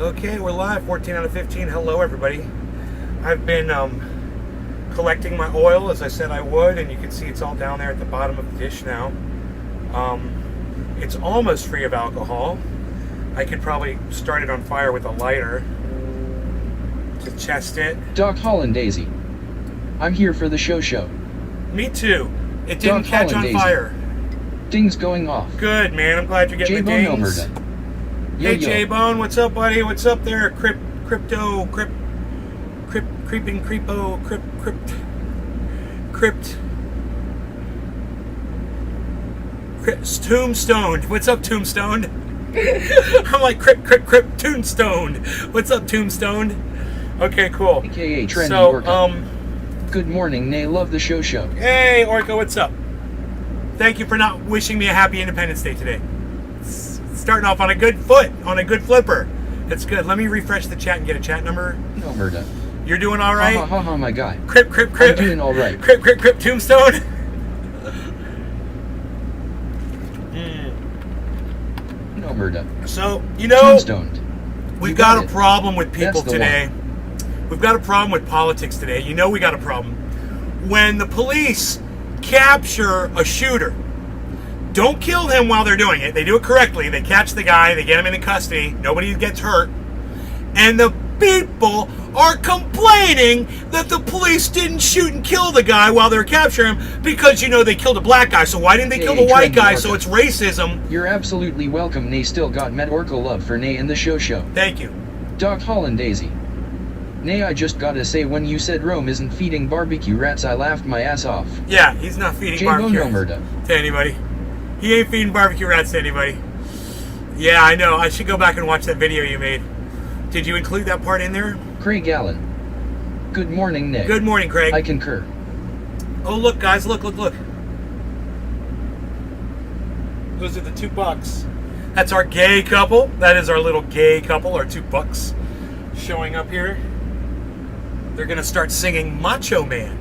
Okay, we're live, 14 out of 15. Hello, everybody. I've been collecting my oil as I said I would, and you can see it's all down there at the bottom of the dish now. It's almost free of alcohol. I could probably start it on fire with a lighter to test it. Doc Holland Daisy. I'm here for the show. Me too. It didn't Doc catch Holland on Daisy. fire. Dings going off. Good, man. I'm glad you're getting the J-Bone dings. Omerta. Hey, Yo. J-Bone. What's up, buddy? What's up there? Creeping creepo, Tombstone. What's up, Tombstone? I'm like Tombstone. What's up, Tombstone? Okay, cool. AKA Trendy So, Orca. Good morning, Nay. Love the show. Hey, Orca, what's up? Thank you for not wishing me a happy Independence Day today. Starting off on a good foot, on a good flipper. That's good. Let me refresh the chat and get a chat number. Omerta. You're doing all right? Ha, my guy. Crip. I'm doing all right. Crip, Tombstone. Omerta. So, you know, Tombstoned. we've You got got a it. problem with people That's the today. We've got a problem with politics today. You know we got a problem. When the police capture a shooter, don't kill him while they're doing it. They do it correctly. They catch the guy. They get him into custody. Nobody gets hurt. And the people are complaining that the police didn't shoot and kill the guy while they were capturing him because, you know, they killed a black guy. So why didn't they kill the white guy? So it's racism. You're absolutely welcome, Nay. Still got Met Orca love for Nay in the show. Thank you. Doc Holland Daisy. Nay, I just gotta say, when you said Rome isn't feeding barbecue rats, I laughed my ass off. Yeah, he's not feeding J-Bone barbecue Omerta. rats to anybody. He ain't feeding barbecue rats to anybody. Yeah, I know. I should go back and watch that video you made. Did you include that part in there? Craig Allen. Good morning, Nay. Good morning, Craig. I concur. Oh, look, guys. Look. Those are the $2. That's our gay couple. That is our little gay couple, our $2 showing up here. They're going to start singing Macho Man.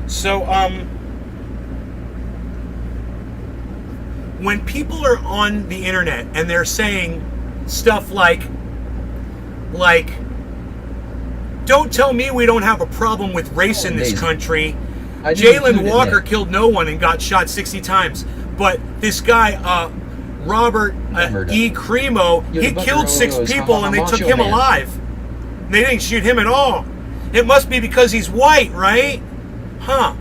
So, when people are on the internet and they're saying stuff like, don't tell me we don't have a problem with race in this country. Jayland Walker killed no one and got shot 60 times. But this guy, Robert E. Cremo, he killed 6 people and they took him alive. They didn't shoot him at all. It must be because he's white, right? Huh.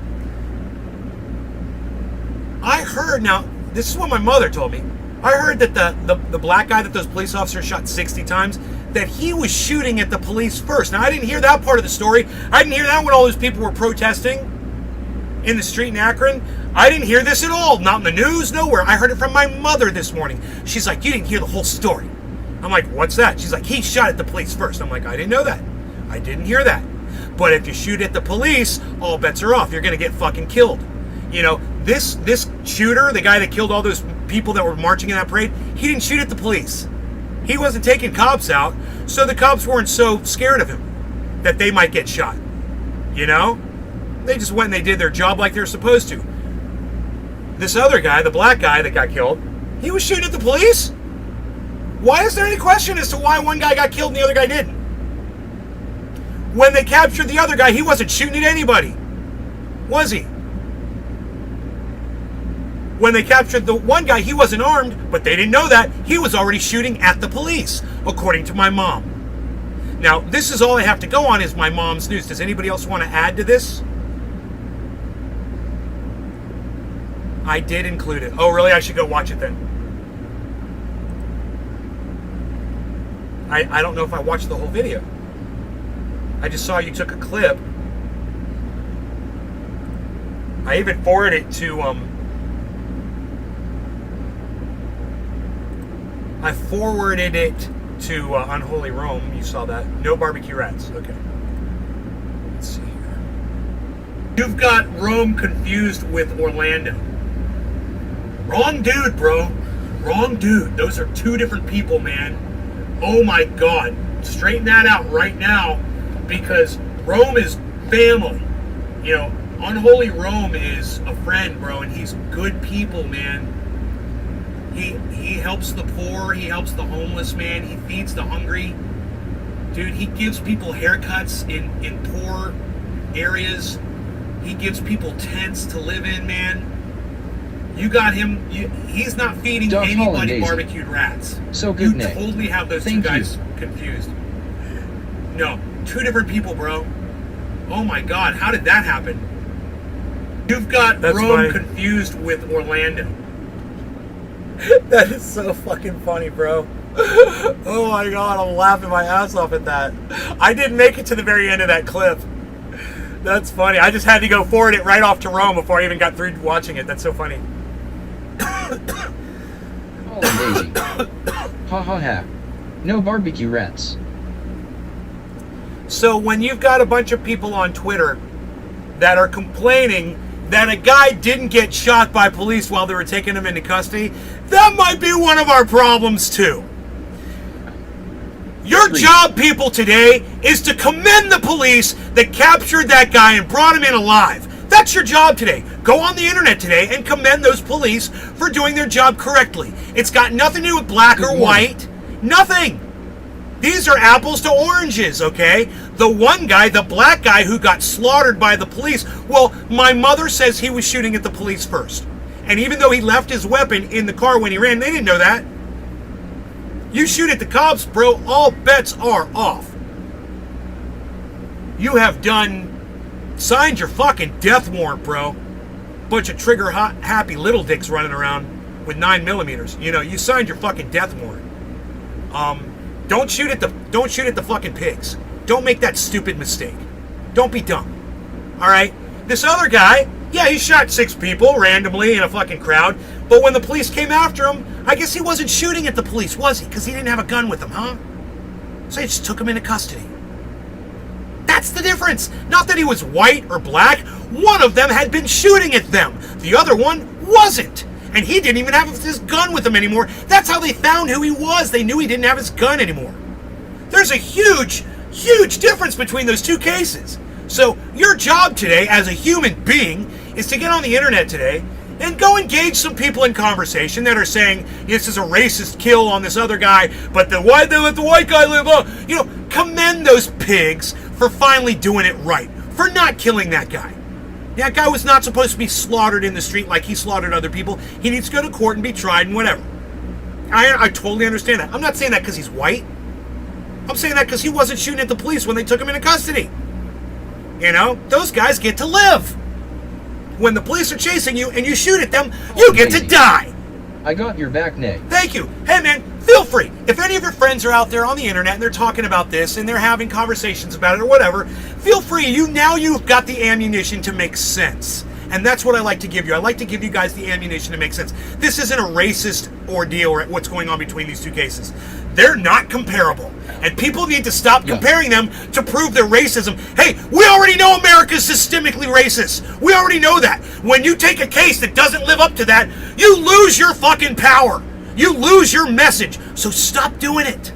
I heard, now, this is what my mother told me. I heard that the black guy that those police officers shot 60 times, that he was shooting at the police first. Now, I didn't hear that part of the story. I didn't hear that when all those people were protesting in the street in Akron. I didn't hear this at all. Not in the news, nowhere. I heard it from my mother this morning. She's like, you didn't hear the whole story. I'm like, what's that? She's like, he shot at the police first. I'm like, I didn't know that. I didn't hear that. But if you shoot at the police, all bets are off. You're going to get fucking killed. You know, this shooter, the guy that killed all those people that were marching in that parade, he didn't shoot at the police. He wasn't taking cops out, so the cops weren't so scared of him that they might get shot. You know? They just went and they did their job like they're supposed to. This other guy, the black guy that got killed, he was shooting at the police? Why is there any question as to why one guy got killed and the other guy didn't? When they captured the other guy, he wasn't shooting at anybody. Was he? When they captured the one guy, he wasn't armed, but they didn't know that. He was already shooting at the police, according to my mom. Now, this is all I have to go on is my mom's news. Does anybody else want to add to this? I did include it. Oh, really? I should go watch it then. I don't know if I watched the whole video. I just saw you took a clip. I even forwarded it to Unholy Rome. You saw that. No barbecue rats. Okay. Let's see here. You've got Rome confused with Orlando. Wrong dude, bro. Wrong dude. Those are 2 different people, man. Oh my God. Straighten that out right now, because Rome is family. You know, Unholy Rome is a friend, bro, and he's good people, man. He helps the poor. He helps the homeless, man. He feeds the hungry. Dude, he gives people haircuts in poor areas. He gives people tents to live in, man. You got him. He's not feeding anybody barbecued rats. So good, You Nick. totally have those Thank two guys you. confused. No, two different people, bro. Oh my God, how did that happen? You've got Rome confused with Orlando. That is so fucking funny, bro. Oh my God, I'm laughing my ass off at that. I didn't make it to the very end of that clip. That's funny. I just had to go forward it right off to Rome before I even got through watching it. That's so funny. Oh, Daisy. Ha ha ha. No barbecue rats. So when you've got a bunch of people on Twitter that are complaining that a guy didn't get shot by police while they were taking him into custody, that might be one of our problems too. Your job, people, today is to commend the police that captured that guy and brought him in alive. That's your job today. Go on the internet today and commend those police for doing their job correctly. It's got nothing to do with black or white. Nothing. These are apples to oranges, okay? The one guy, the black guy who got slaughtered by the police, well, my mother says he was shooting at the police first. And even though he left his weapon in the car when he ran, they didn't know that. You shoot at the cops, bro, all bets are off. You have signed your fucking death warrant, bro. Bunch of trigger-happy little dicks running around with 9mm. You know, you signed your fucking death warrant. Don't shoot at the fucking pigs. Don't make that stupid mistake. Don't be dumb. All right? This other guy, yeah, he shot 6 people randomly in a fucking crowd, but when the police came after him, I guess he wasn't shooting at the police, was he? Because he didn't have a gun with him, huh? So they just took him into custody. That's the difference. Not that he was white or black. One of them had been shooting at them. The other one wasn't. And he didn't even have his gun with him anymore. That's how they found who he was. They knew he didn't have his gun anymore. There's a huge, huge difference between those two cases. So your job today as a human being is to get on the internet today and go engage some people in conversation that are saying this is a racist kill on this other guy, but they let the white guy live. You know, commend those pigs for finally doing it right, for not killing that guy. That guy was not supposed to be slaughtered in the street like he slaughtered other people. He needs to go to court and be tried and whatever. I totally understand that. I'm not saying that because he's white. I'm saying that because he wasn't shooting at the police when they took him into custody. You know, those guys get to live. When the police are chasing you and you shoot at them, you get to die. I got your back, Nick. Thank you. Hey, man, feel free. If any of your friends are out there on the internet and they're talking about this and they're having conversations about it or whatever, feel free. You've got the ammunition to make sense. And that's what I like to give you. I like to give you guys the ammunition to make sense. This isn't a racist ordeal or what's going on between these two cases. They're not comparable. And people need to stop comparing them to prove their racism. Hey, we already know America's systemically racist. We already know that. When you take a case that doesn't live up to that, you lose your fucking power. You lose your message. So stop doing it.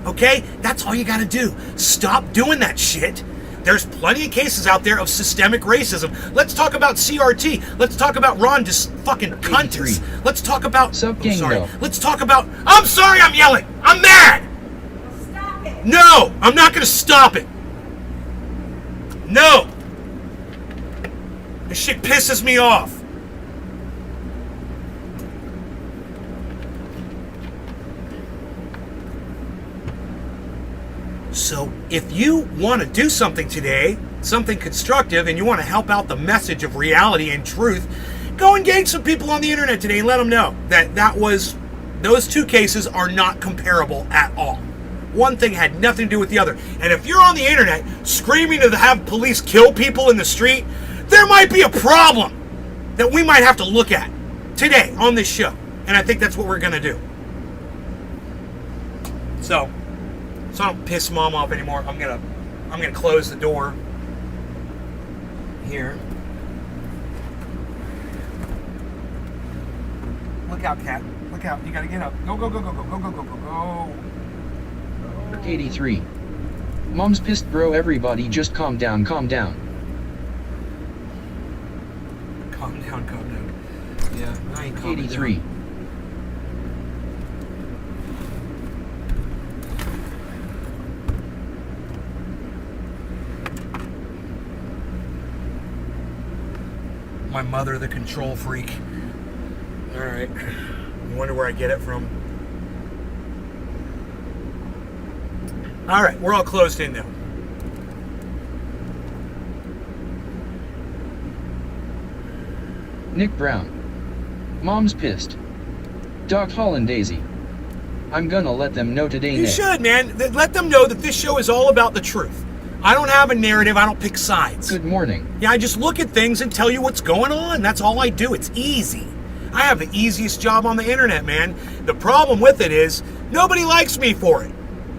Okay? That's all you gotta do. Stop doing that shit. There's plenty of cases out there of systemic racism. Let's talk about CRT. Let's talk about Ron fucking cuntus. Let's talk about... Let's talk about... I'm sorry I'm yelling. I'm mad. Stop it. No, I'm not going to stop it. No. This shit pisses me off. So if you want to do something today, something constructive, and you want to help out the message of reality and truth, go engage some people on the internet today and let them know that those two cases are not comparable at all. One thing had nothing to do with the other. And if you're on the internet screaming to have police kill people in the street, there might be a problem that we might have to look at today on this show. And I think that's what we're going to do. So I don't piss Mom off anymore. I'm gonna close the door here. Look out, cat. Look out. You gotta get up. Go, go, go, go, go, go, go, go, go, go. 83. Mom's pissed, bro. Everybody just calm down, calm down. Calm down, calm down. Yeah, I ain't calm 83. down. My mother, the control freak. All right. I wonder where I get it from. All right, we're all closed in now. Nick Brown. Mom's pissed. Doc Hollandaisy. I'm gonna let them know today, You Nick. should, man. Let them know that this show is all about the truth. I don't have a narrative. I don't pick sides. Good morning. Yeah, I just look at things and tell you what's going on. That's all I do. It's easy. I have the easiest job on the internet, man. The problem with it is nobody likes me for it.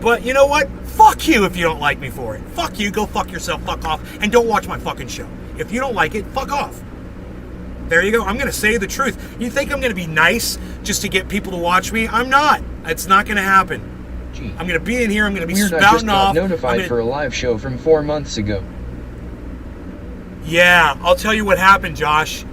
But you know what? Fuck you if you don't like me for it. Fuck you. Go fuck yourself. Fuck off. And don't watch my fucking show. If you don't like it, fuck off. There you go. I'm going to say the truth. You think I'm going to be nice just to get people to watch me? I'm not. It's not going to happen. Gee. I'm going to be in here. I'm going to be Weird, I just spouting got off. notified for a live show from 4 months ago. Yeah, I'll tell you what happened, Josh.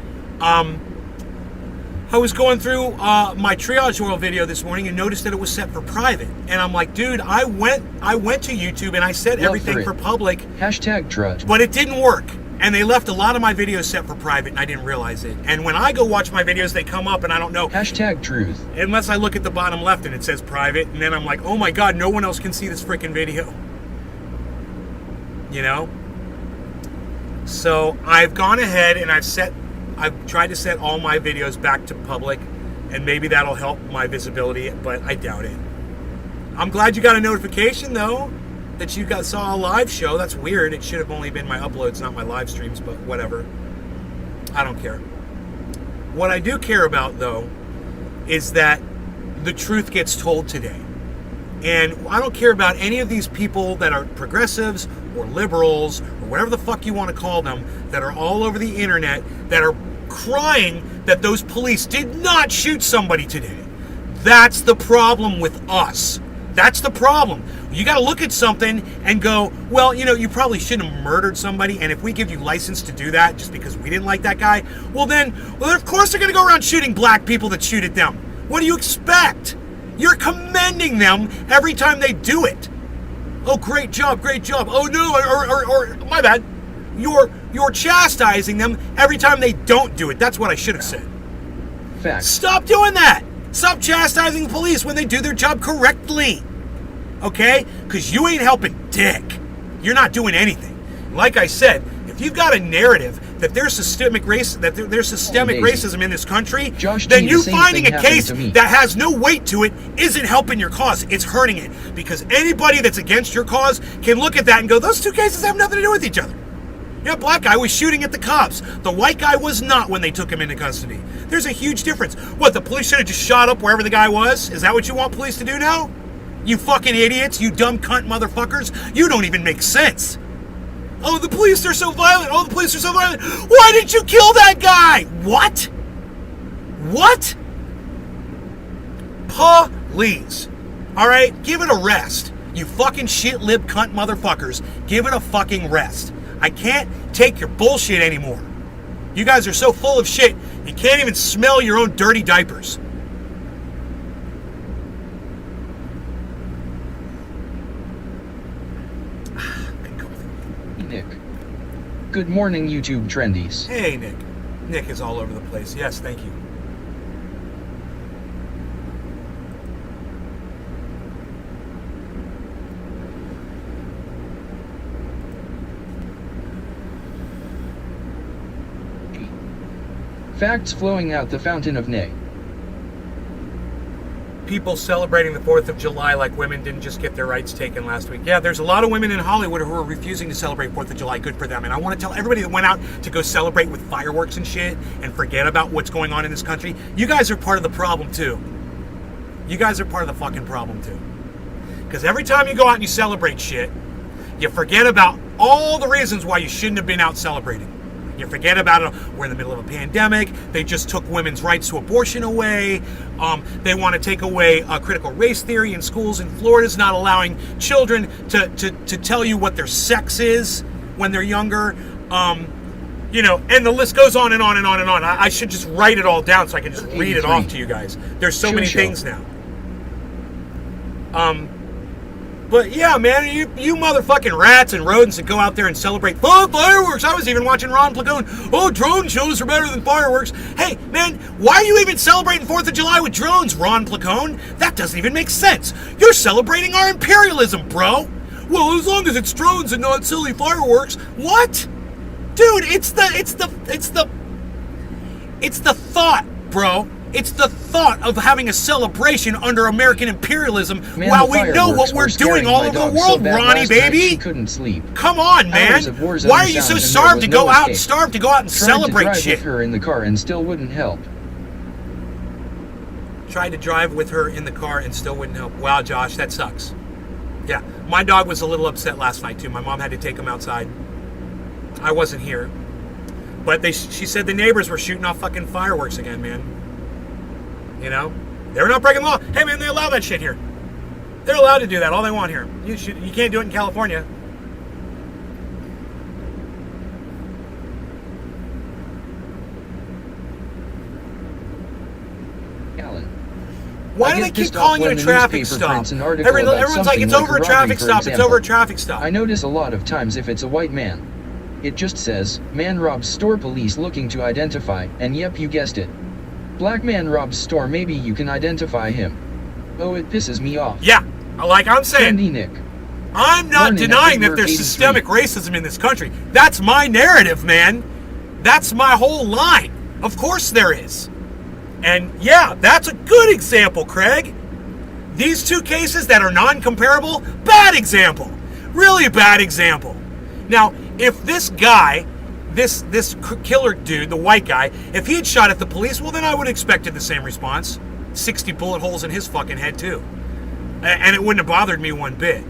I was going through my triage oil video this morning and noticed that it was set for private. And I'm like, dude, I went to YouTube and I set everything for public. Hashtag trudge. But it didn't work. And they left a lot of my videos set for private and I didn't realize it. And when I go watch my videos, they come up and I don't know. Hashtag truth. Unless I look at the bottom left and it says private. And then I'm like, oh my God, no one else can see this freaking video. You know? So I've gone ahead and I've tried to set all my videos back to public, and maybe that'll help my visibility, but I doubt it. I'm glad you got a notification though that you saw a live show. That's weird. It should have only been my uploads, not my live streams, but whatever. I don't care. What I do care about though is that the truth gets told today. And I don't care about any of these people that are progressives or liberals or whatever the fuck you want to call them that are all over the internet that are crying that those police did not shoot somebody today. That's the problem with us. That's the problem. You got to look at something and go, well, you know, you probably shouldn't have murdered somebody, and if we give you license to do that just because we didn't like that guy, well, of course they're going to go around shooting black people that shoot at them. What do you expect? You're commending them every time they do it. Oh, great job, great job. Oh, no, or my bad. You're chastising them every time they don't do it. That's what I should have said. Facts. Stop doing that. Stop chastising the police when they do their job correctly. Okay? Because you ain't helping dick. You're not doing anything. Like I said, if you've got a narrative that there's systemic racism in this country, then you finding a case that has no weight to it isn't helping your cause. It's hurting it. Because anybody that's against your cause can look at that and go, those two cases have nothing to do with each other. Yeah, black guy was shooting at the cops. The white guy was not when they took him into custody. There's a huge difference. What, the police should have just shot up wherever the guy was? Is that what you want police to do now? You fucking idiots, you dumb cunt motherfuckers. You don't even make sense. Oh, the police are so violent. Oh, the police are so violent. Why did you kill that guy? What? What? Police. All right? Give it a rest. You fucking shit lib cunt motherfuckers. Give it a fucking rest. I can't take your bullshit anymore. You guys are so full of shit, you can't even smell your own dirty diapers. Nick. Good morning, YouTube trendies. Hey, Nick. Nick is all over the place. Yes, thank you. Facts flowing out the fountain of Nay. People celebrating the 4th of July like women didn't just get their rights taken last week. Yeah, there's a lot of women in Hollywood who are refusing to celebrate 4th of July. Good for them. And I want to tell everybody that went out to go celebrate with fireworks and shit and forget about what's going on in this country, you guys are part of the problem too. You guys are part of the fucking problem too. Because every time you go out and you celebrate shit, you forget about all the reasons why you shouldn't have been out celebrating. You forget about it. We're in the middle of a pandemic. They just took women's rights to abortion away. They want to take away critical race theory in schools. And Florida's not allowing children to tell you what their sex is when they're younger. You know, and the list goes on and on and on and on. I should just write it all down so I can just read it off to you guys. There's so many things now. But yeah, man, you motherfucking rats and rodents that go out there and celebrate fireworks. I was even watching Ron Plagone. Oh, drone shows are better than fireworks. Hey, man, why are you even celebrating 4th of July with drones, Ron Plagone? That doesn't even make sense. You're celebrating our imperialism, bro. Well, as long as it's drones and not silly fireworks. What? Dude, it's the thought, bro. It's the thought of having a celebration under American imperialism while we know what we're doing all over the world, Ronnie, baby. She couldn't sleep. Come on, man. Why are you so starved to go out and celebrate shit? Tried to drive with her in the car and still wouldn't help. Tried to drive with her in the car and still wouldn't help. Wow, Josh, that sucks. Yeah, my dog was a little upset last night, too. My mom had to take him outside. I wasn't here. But she said the neighbors were shooting off fucking fireworks again, man. You know? They were not breaking the law. Hey, man, they allow that shit here. They're allowed to do that all they want here. You can't do it in California. Alan. Why do they keep calling it a traffic stop? Everyone's like, it's over a traffic stop. It's over a traffic stop. I notice a lot of times if it's a white man, it just says, man robs store, police looking to identify, and yep, you guessed it. Black man robs store, maybe you can identify him. Oh, it pisses me off. Yeah, like I'm saying. Trendy Nick. I'm not denying that there's systemic racism in this country. That's my narrative, man. That's my whole line. Of course there is. And yeah, that's a good example, Craig. These two cases that are non-comparable, bad example. Really bad example. Now, if this guy, this killer dude, the white guy, if he had shot at the police, well, then I would have expected the same response. 60 bullet holes in his fucking head, too. And it wouldn't have bothered me one bit.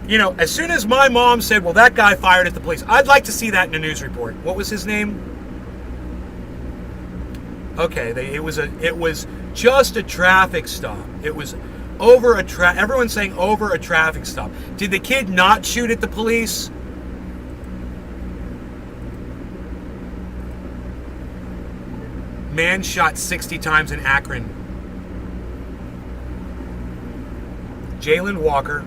You know, as soon as my mom said, well, that guy fired at the police, I'd like to see that in a news report. What was his name? Okay, it was just a traffic stop. It was over everyone's saying over a traffic stop. Did the kid not shoot at the police? Man shot 60 times in Akron. Jayland Walker.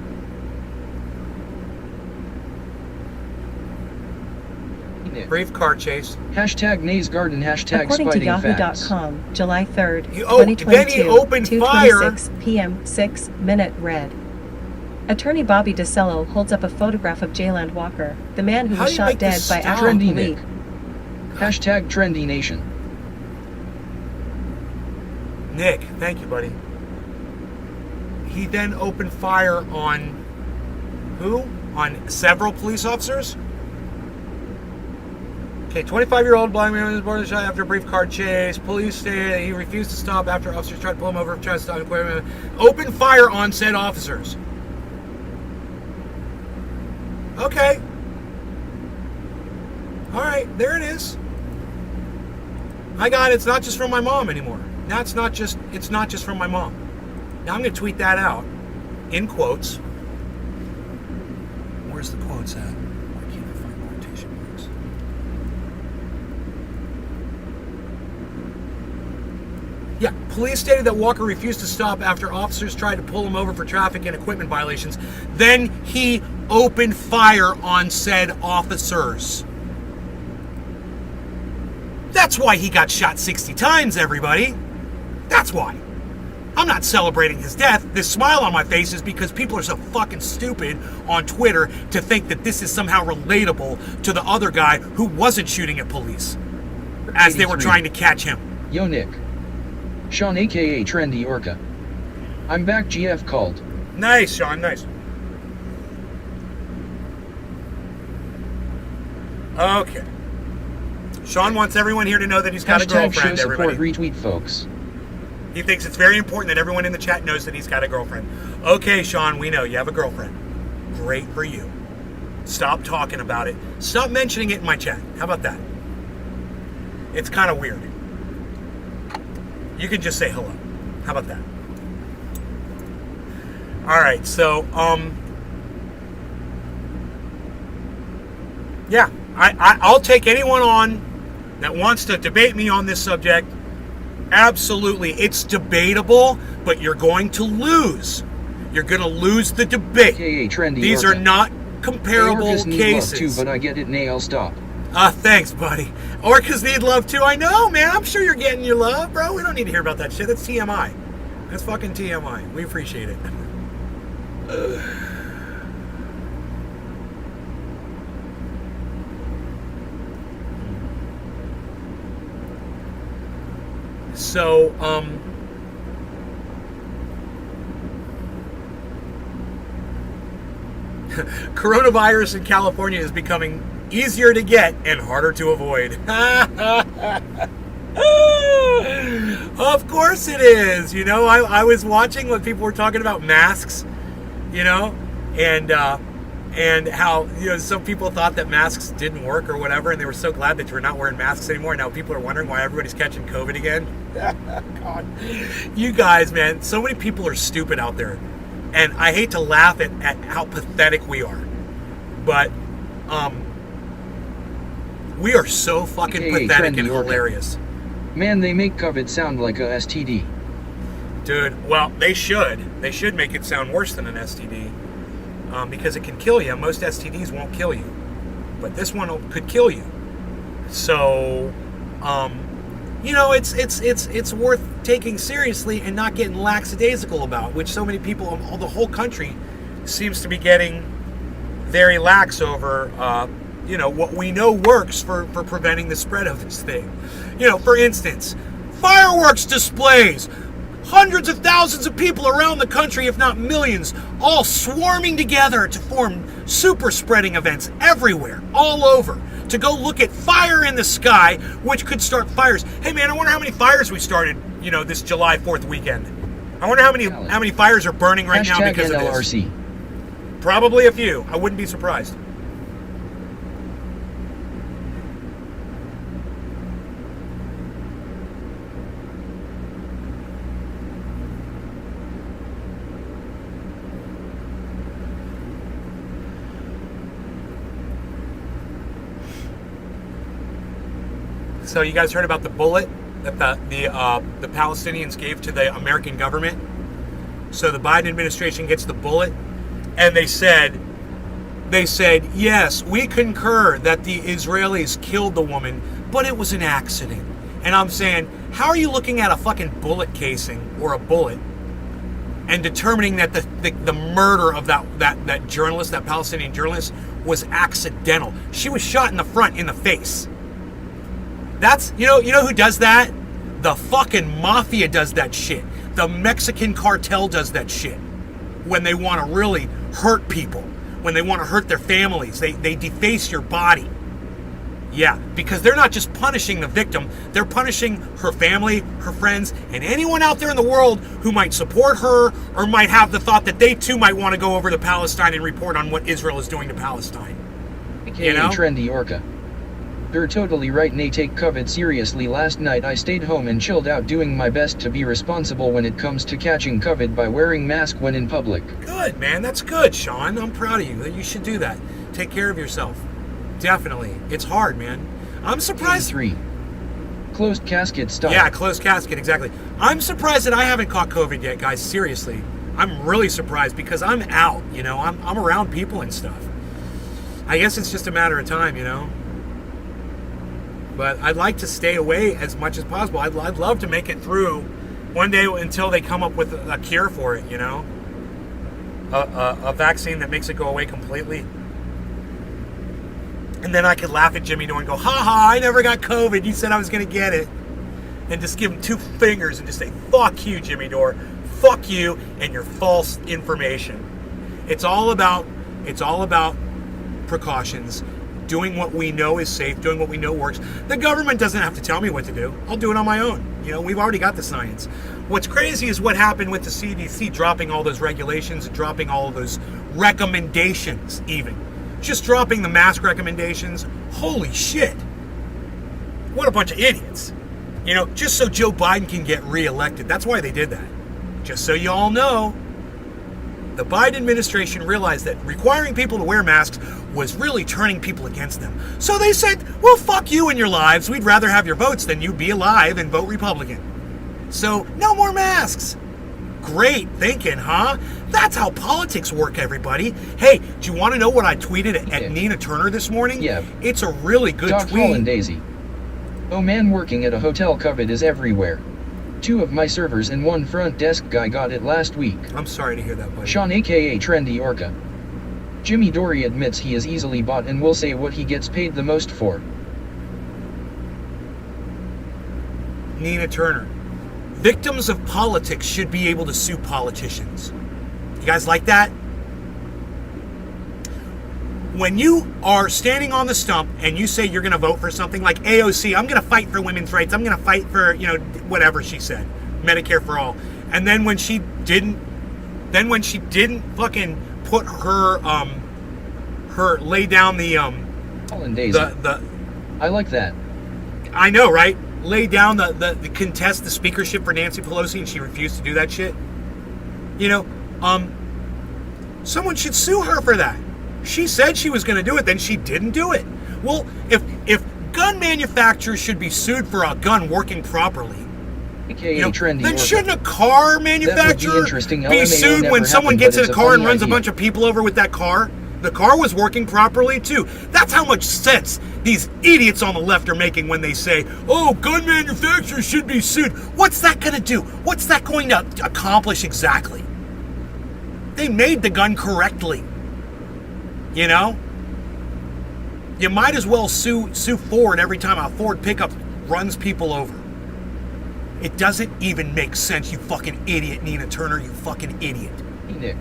Brief car chase. Hashtag Nays Garden. Hashtag According to Spiting Facts. Yahoo.com, July 3rd, Then he 2022, opened fire. 2:26 p.m. 6-minute red. Attorney Bobby DeCello holds up a photograph of Jayland Walker, the man who How was do you shot make dead this by stop? Akron Trendy police. Nick. Hashtag Trendy Nation. Nick, thank you, buddy. He then opened fire on who? On several police officers? Okay, 25-year-old black man was born and shot after a brief car chase. Police say that he refused to stop after officers tried to pull him over, tried to stop him. Open fire on said officers. Okay. All right, there it is. I got it. It's not just from my mom anymore. Now it's not just from my mom. Now I'm going to tweet that out in quotes. Where's the quotes at? Why can't I find quotation marks? Yeah, police stated that Walker refused to stop after officers tried to pull him over for traffic and equipment violations. Then he opened fire on said officers. That's why he got shot 60 times, everybody. That's why. I'm not celebrating his death. This smile on my face is because people are so fucking stupid on Twitter to think that this is somehow relatable to the other guy who wasn't shooting at police as they were trying to catch him. Yo Nick. Sean aka Trendy Orca. I'm back, GF called. Nice, Sean, nice. Okay. Sean wants everyone here to know that he's got a Hashtag girlfriend, show support, everybody. retweet folks. He thinks it's very important that everyone in the chat knows that he's got a girlfriend. Okay, Sean, we know you have a girlfriend. Great for you. Stop talking about it. Stop mentioning it in my chat. How about that? It's kind of weird. You can just say hello. How about that? All right, so, yeah, I'll take anyone on that wants to debate me on this subject. Absolutely. It's debatable, but you're going to lose. You're going to lose the debate. AKA trendy These Orca. are not comparable Orcas need cases. love too, but I get it, Nail, stop. Thanks, buddy. Orcas need love too. I know, man. I'm sure you're getting your love, bro. We don't need to hear about that shit. That's TMI. That's fucking TMI. We appreciate it. So, coronavirus in California is becoming easier to get and harder to avoid. Of course it is. You know, I was watching when people were talking about masks, you know, and how, you know, some people thought that masks didn't work or whatever, and they were so glad that we're not wearing masks anymore. Now people are wondering why everybody's catching COVID again. God, you guys, man, so many people are stupid out there. And I hate to laugh at how pathetic we are. But we are so fucking AKA pathetic and trendy Orca. hilarious. Man, they make COVID sound like a STD. Dude, well, they should. They should make it sound worse than an STD. Because it can kill you. Most STDs won't kill you. But this one could kill you. So, you know, it's worth taking seriously and not getting lackadaisical about, which so many people, the whole country seems to be getting very lax over, you know, what we know works for preventing the spread of this thing. You know, for instance, fireworks displays. Hundreds of thousands of people around the country, if not millions, all swarming together to form super spreading events everywhere, all over, to go look at fire in the sky, which could start fires. Hey man, I wonder how many fires we started, you know, this July 4th weekend. I wonder how many fires are burning right now because of this. NLRC. Probably a few. I wouldn't be surprised. So you guys heard about the bullet that the Palestinians gave to the American government? So the Biden administration gets the bullet, and they said, yes, we concur that the Israelis killed the woman, but it was an accident. And I'm saying, how are you looking at a fucking bullet casing or a bullet and determining that the murder of that journalist, that Palestinian journalist, was accidental? She was shot in the front, in the face. That's, you know who does that? The fucking mafia does that shit. The Mexican cartel does that shit. When they want to really hurt people. When they want to hurt their families. They deface your body. Yeah, because they're not just punishing the victim. They're punishing her family, her friends, and anyone out there in the world who might support her or might have the thought that they too might want to go over to Palestine and report on what Israel is doing to Palestine. AKA You know? trendy Orca. You're totally right, and they take COVID seriously. Last night I stayed home and chilled out, doing my best to be responsible when it comes to catching COVID by wearing mask when in public. Good, man. That's good, Sean. I'm proud of you. You should do that. Take care of yourself. Definitely. It's hard, man. I'm surprised. 3. Closed casket style. Yeah, closed casket, exactly. I'm surprised that I haven't caught COVID yet, guys. Seriously. I'm really surprised because I'm out, you know. I'm around people and stuff. I guess it's just a matter of time, you know. But I'd like to stay away as much as possible. I'd love to make it through one day until they come up with a cure for it, you know? A vaccine that makes it go away completely. And then I could laugh at Jimmy Dore and go, ha, I never got COVID. You said I was going to get it. And just give him 2 fingers and just say, fuck you, Jimmy Dore. Fuck you and your false information. It's all about precautions. Doing what we know is safe, doing what we know works. The government doesn't have to tell me what to do. I'll do it on my own. You know, we've already got the science. What's crazy is what happened with the CDC dropping all those regulations and dropping all of those recommendations even. Just dropping the mask recommendations. Holy shit. What a bunch of idiots. You know, just so Joe Biden can get reelected. That's why they did that. Just so you all know, the Biden administration realized that requiring people to wear masks was really turning people against them. So they said, well, fuck you and your lives. We'd rather have your votes than you be alive and vote Republican. So no more masks. Great thinking, huh? That's how politics work, everybody. Hey, do you want to know what I tweeted at Nina Turner this morning? Yeah. It's a really good Doc tweet. Holland Daisy. Oh man, working at a hotel COVID is everywhere. 2 of my servers and 1 front desk guy got it last week. I'm sorry to hear that, buddy. Sean aka Trendy Orca. Jimmy Dory admits he is easily bought and will say what he gets paid the most for. Nina Turner. Victims of politics should be able to sue politicians. You guys like that? When you are standing on the stump and you say you're going to vote for something like AOC, I'm going to fight for women's rights, I'm going to fight for, whatever she said, Medicare for all. And then when she didn't fucking put her lay down the Holland Daisy. I like that. I know, right? Lay down the contest the speakership for Nancy Pelosi, and she refused to do that shit. Someone should sue her for that. She said she was going to do it, then she didn't do it. Well, if gun manufacturers should be sued for a gun working properly, AKA Trendy then Orca. shouldn't a car manufacturer be sued when someone gets in a car and runs a bunch of people over with that car? The car was working properly too. That's how much sense these idiots on the left are making when they say, oh, gun manufacturers should be sued. What's that going to do? What's that going to accomplish exactly? They made the gun correctly. You might as well sue Ford every time a Ford pickup runs people over. It doesn't even make sense, you fucking idiot, Nina Turner, you fucking idiot. Nick.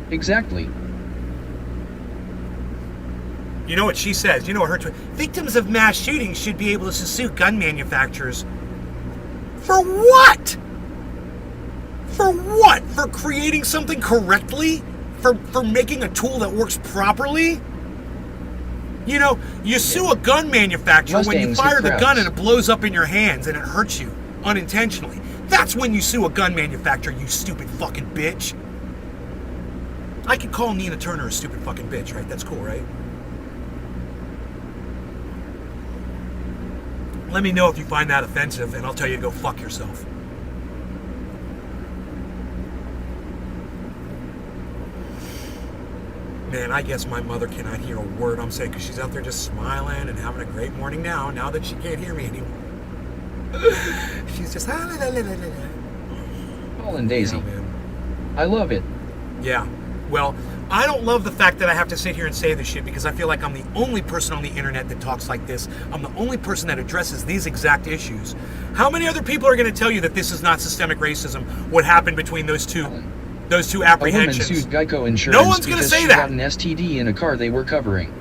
Exactly. You know what she says? You know what her tweet? Victims of mass shootings should be able to sue gun manufacturers. For what? For what? For creating something correctly? For making a tool that works properly? You sue a gun manufacturer when you fire the gun and it blows up in your hands and it hurts you unintentionally. That's when you sue a gun manufacturer, you stupid fucking bitch. I could call Nina Turner a stupid fucking bitch, right? That's cool, right? Let me know if you find that offensive, and I'll tell you to go fuck yourself. Man, I guess my mother cannot hear a word I'm saying because she's out there just smiling and having a great morning now that she can't hear me anymore. She's just... Holland Daisy. Yeah, man. I love it. Yeah. Well, I don't love the fact that I have to sit here and say this shit because I feel like I'm the only person on the internet that talks like this. I'm the only person that addresses these exact issues. How many other people are going to tell you that this is not systemic racism, what happened between those two apprehensions? A woman sued Geico Insurance No one's going to because say she that. got an STD in a car they were covering.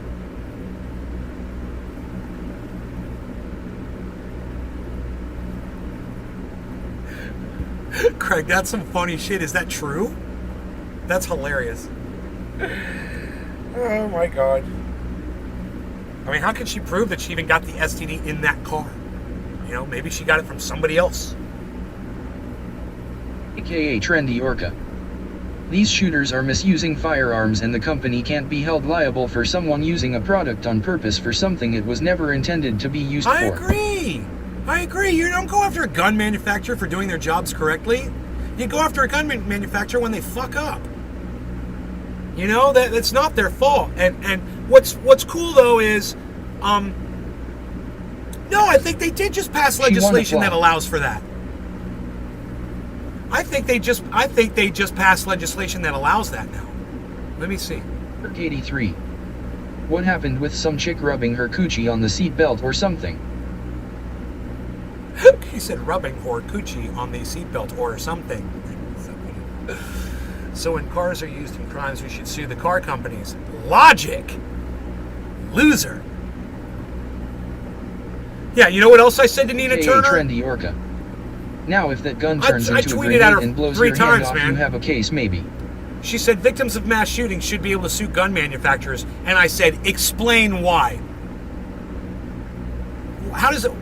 Craig, that's some funny shit. Is that true? That's hilarious. Oh my god. I mean, how could she prove that she even got the STD in that car? Maybe she got it from somebody else. AKA Trendy Orca. These shooters are misusing firearms and the company can't be held liable for someone using a product on purpose for something it was never intended to be used for. I agree. You don't go after a gun manufacturer for doing their jobs correctly. You go after a gun manufacturer when they fuck up. That's not their fault. And what's cool though is, no, I think they did just pass legislation that allows for that. I think they just passed legislation that allows that now. Let me see. 83. What happened with some chick rubbing her coochie on the seatbelt or something? He said rubbing her coochie on the seatbelt or something. So when cars are used in crimes, we should sue the car companies. Logic! Loser. Yeah, you know what else I said to Nina Turner? Trendy Orca. Now if that gun turns into a grenade and blows your hand off, you have a case maybe. She said victims of mass shootings should be able to sue gun manufacturers, and I said, explain why. How does it...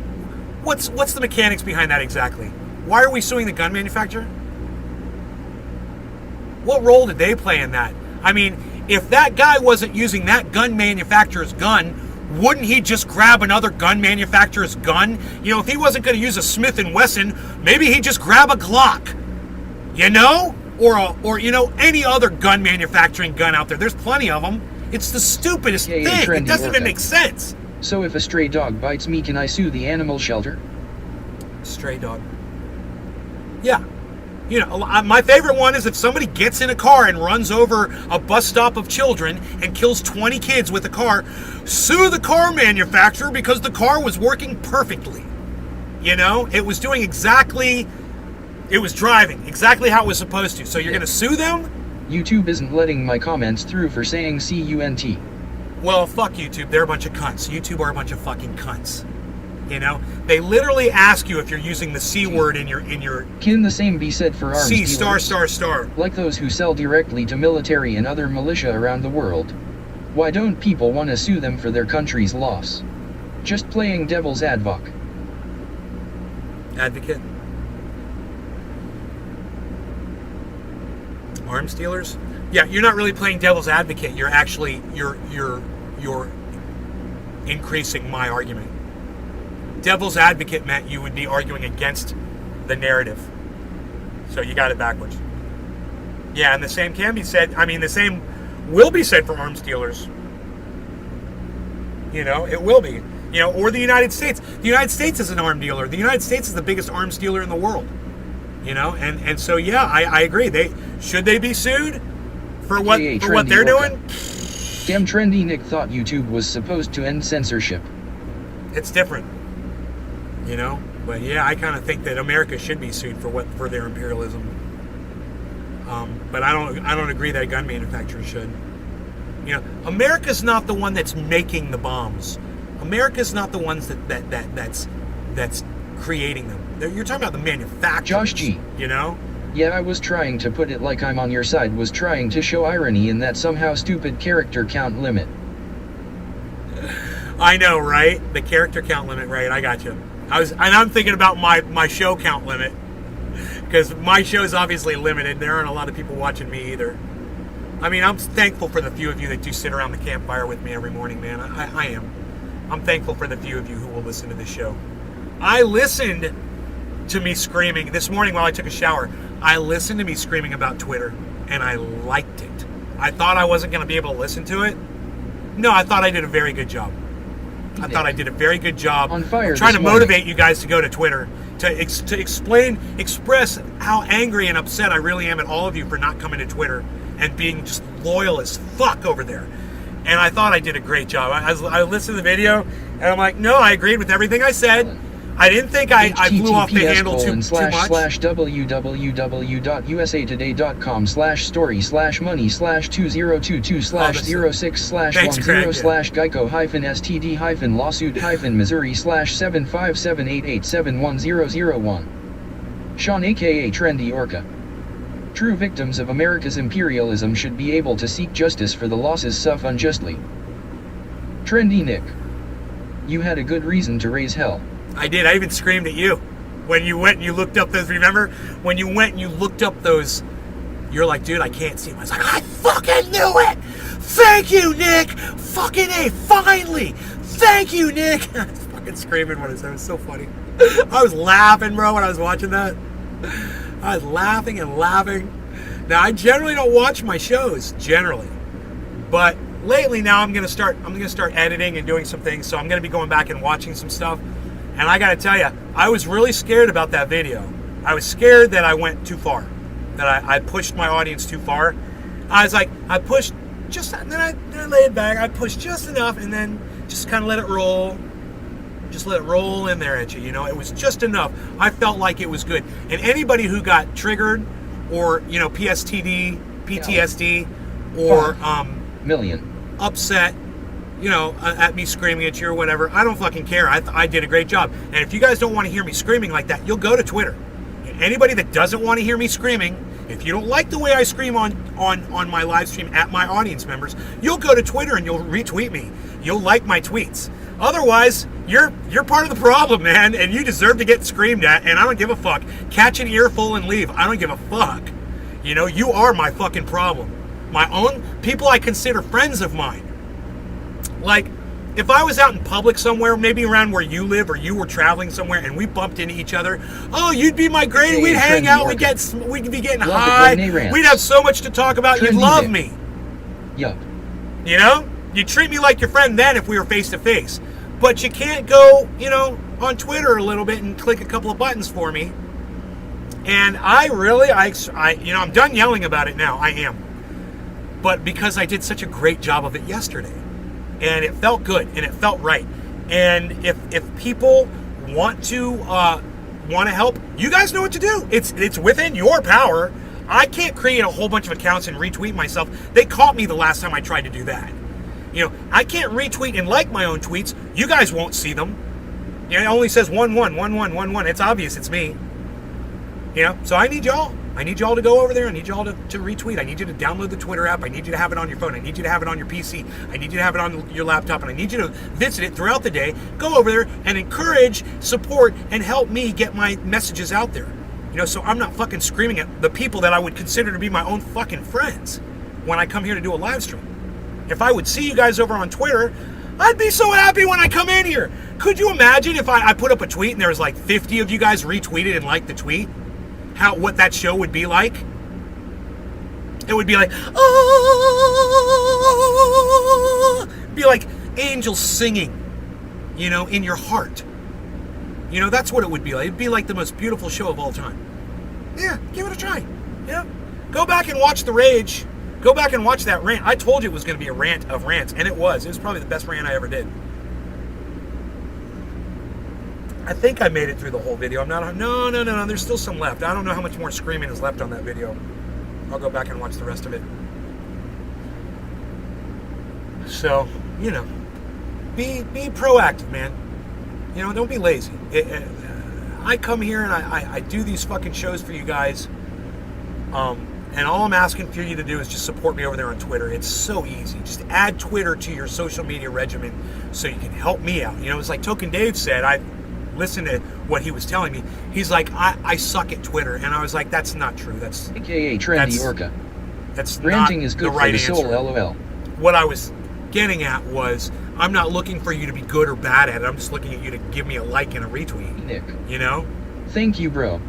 What's the mechanics behind that exactly? Why are we suing the gun manufacturer? What role did they play in that? I mean, if that guy wasn't using that gun manufacturer's gun, wouldn't he just grab another gun manufacturer's gun? If he wasn't going to use a Smith & Wesson, maybe he'd just grab a Glock. You know? Or any other gun manufacturing gun out there. There's plenty of them. It's the stupidest thing. It doesn't even make sense. So if a stray dog bites me, can I sue the animal shelter? Stray dog. Yeah. My favorite one is if somebody gets in a car and runs over a bus stop of children and kills 20 kids with a car, sue the car manufacturer because the car was working perfectly. It was doing it was driving exactly how it was supposed to. So you're going to sue them? YouTube isn't letting my comments through for saying CUNT. Well, fuck YouTube. They're a bunch of cunts. YouTube are a bunch of fucking cunts. They literally ask you if you're using the C word in your. Can the same be said for arms C dealers? ****. Like those who sell directly to military and other militia around the world. Why don't people want to sue them for their country's loss? Just playing devil's advocate. Arms dealers? Yeah, you're not really playing devil's advocate. You're actually you're increasing my argument. Devil's advocate meant you would be arguing against the narrative. So you got it backwards. Yeah, and the same can be said. The same will be said for arms dealers. It will be. Or the United States. The United States is an arms dealer. The United States is the biggest arms dealer in the world. And so yeah, I agree. Should they be sued for what they're doing? Damn, Trendy Nick thought YouTube was supposed to end censorship. It's different. But yeah, I kind of think that America should be sued for their imperialism. But I don't agree that gun manufacturers should. America's not the one that's making the bombs. America's not the ones that's creating them. You're talking about the manufacturers. Josh G. Yeah, I was trying to put it like I'm on your side, was trying to show irony in that somehow stupid character count limit. I know, right? The character count limit, right? I got you. I'm thinking about my show count limit, because my show is obviously limited. There aren't a lot of people watching me either. I'm thankful for the few of you that do sit around the campfire with me every morning, man. I am. I'm thankful for the few of you who will listen to this show. I listened to me screaming this morning while I took a shower. I listened to me screaming about Twitter, and I liked it. I thought I wasn't going to be able to listen to it. No, I thought I did a very good job. I thought I did a very good job on fire trying to motivate you guys to go to Twitter, to express how angry and upset I really am at all of you for not coming to Twitter and being just loyal as fuck over there. And I thought I did a great job. I listened to the video, and I'm like, no, I agreed with everything I said. I didn't think I blew off the handle too much. www.usatoday.com/story/money/2022/06/106/geico-STD-lawsuit-missouri/75788710001. Sean aka Trendy Orca. True victims of America's imperialism should be able to seek justice for the losses suffered unjustly. Trendy Nick. You had a good reason to raise hell. I did. I even screamed at you when you went and you looked up those. Remember when you went and you looked up those? You're like, dude, I can't see them. I was like, I fucking knew it. Thank you, Nick. Fucking A. Finally. Thank you, Nick. I was fucking screaming when I said it. It was so funny. I was laughing, bro, when I was watching that. I was laughing and laughing. Now, I generally don't watch my shows, generally, but lately now I'm gonna start editing and doing some things. So I'm gonna be going back and watching some stuff. And I gotta tell you, I was really scared about that video. I was scared that I went too far, that I pushed my audience too far. I was like, I pushed just, and then I laid back. I pushed just enough, and then just kind of let it roll. Just let it roll in there at you. It was just enough. I felt like it was good. And anybody who got triggered, or PTSD, or upset, at me screaming at you or whatever, I don't fucking care. I did a great job. And if you guys don't want to hear me screaming like that, you'll go to Twitter. Anybody that doesn't want to hear me screaming, if you don't like the way I scream on my live stream at my audience members, you'll go to Twitter and you'll retweet me. You'll like my tweets. Otherwise, you're part of the problem, man, and you deserve to get screamed at, and I don't give a fuck. Catch an earful and leave. I don't give a fuck. You are my fucking problem. My own people I consider friends of mine. Like, if I was out in public somewhere, maybe around where you live, or you were traveling somewhere, and we bumped into each other, oh, you'd be my grade. We'd hang out. We'd be getting high. We'd have so much to talk about. You'd love me. Yup. You know, you'd treat me like your friend then if we were face to face. But you can't go, you know, on Twitter a little bit and click a couple of buttons for me. And I you know, I'm done yelling about it now. I am. But because I did such a great job of it yesterday. And it felt good, and it felt right. And if people want to help, you guys know what to do. It's within your power. I can't create a whole bunch of accounts and retweet myself. They caught me the last time I tried to do that. You know, I can't retweet and like my own tweets. You guys won't see them. You know, it only says 111111. It's obvious it's me. You know, so I need y'all. I need y'all to go over there. I need y'all to retweet. I need you to download the Twitter app. I need you to have it on your phone. I need you to have it on your PC. I need you to have it on your laptop. And I need you to visit it throughout the day. Go over there and encourage, support, and help me get my messages out there. You know, so I'm not fucking screaming at the people that I would consider to be my own fucking friends when I come here to do a live stream. If I would see you guys over on Twitter, I'd be so happy when I come in here. Could you imagine if I put up a tweet and there was like 50 of you guys retweeted and liked the tweet? What that show would be like? It would be like, oh, be like angels singing, you know, in your heart. You know, that's what it would be like. It'd be like the most beautiful show of all time. Yeah, give it a try. Yeah, go back and watch the rage. Go back and watch that rant. I told you it was going to be a rant of rants, and it was. It was probably the best rant I ever did. I think I made it through the whole video. I'm not. No. There's still some left. I don't know how much more screaming is left on that video. I'll go back and watch the rest of it. So, you know, be proactive, man. You know, don't be lazy. I come here and I do these fucking shows for you guys. And all I'm asking for you to do is just support me over there on Twitter. It's so easy. Just add Twitter to your social media regimen so you can help me out. You know, it's like Token Dave said. I listened to what he was telling me. He's like, I suck at Twitter. And I was like, that's not true. That's AKA Trendy Orca. That's ranting not is good the right for the soul, answer. LOL. What I was getting at was, I'm not looking for you to be good or bad at it. I'm just looking at you to give me a like and a retweet. Nick. You know? Thank you, bro.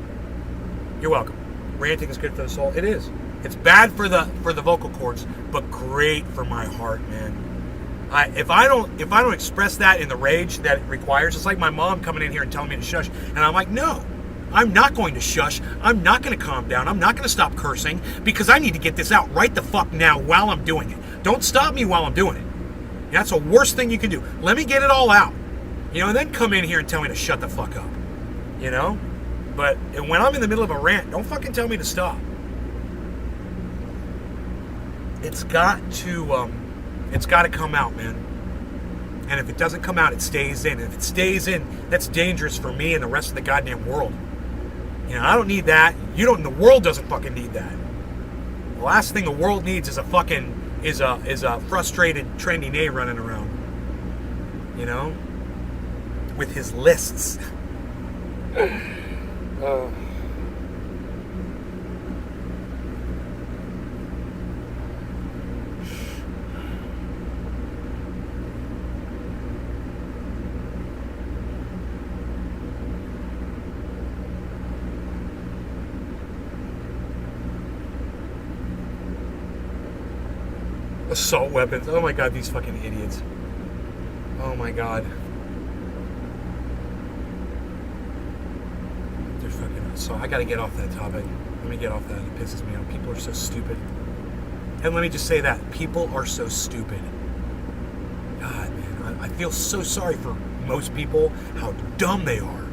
You're welcome. Ranting is good for the soul. It is. It's bad for the vocal cords, but great for my heart, man. If I don't express that in the rage that it requires, it's like my mom coming in here and telling me to shush, and I'm like, no, I'm not going to shush. I'm not going to calm down. I'm not going to stop cursing because I need to get this out right the fuck now while I'm doing it. Don't stop me while I'm doing it. That's the worst thing you can do. Let me get it all out, you know, and then come in here and tell me to shut the fuck up, you know. But when I'm in the middle of a rant, don't fucking tell me to stop. It's got to come out, man. And if it doesn't come out, it stays in. If it stays in, that's dangerous for me and the rest of the goddamn world. You know, I don't need that. You don't. The world doesn't fucking need that. The last thing the world needs is a frustrated trendy nay running around. You know, with his lists. Assault weapons. Oh my god, these fucking idiots. Oh my god. They're fucking. So I gotta get off that topic. Let me get off that. It pisses me off. People are so stupid. And let me just say that. People are so stupid. God, man. I feel so sorry for most people, how dumb they are.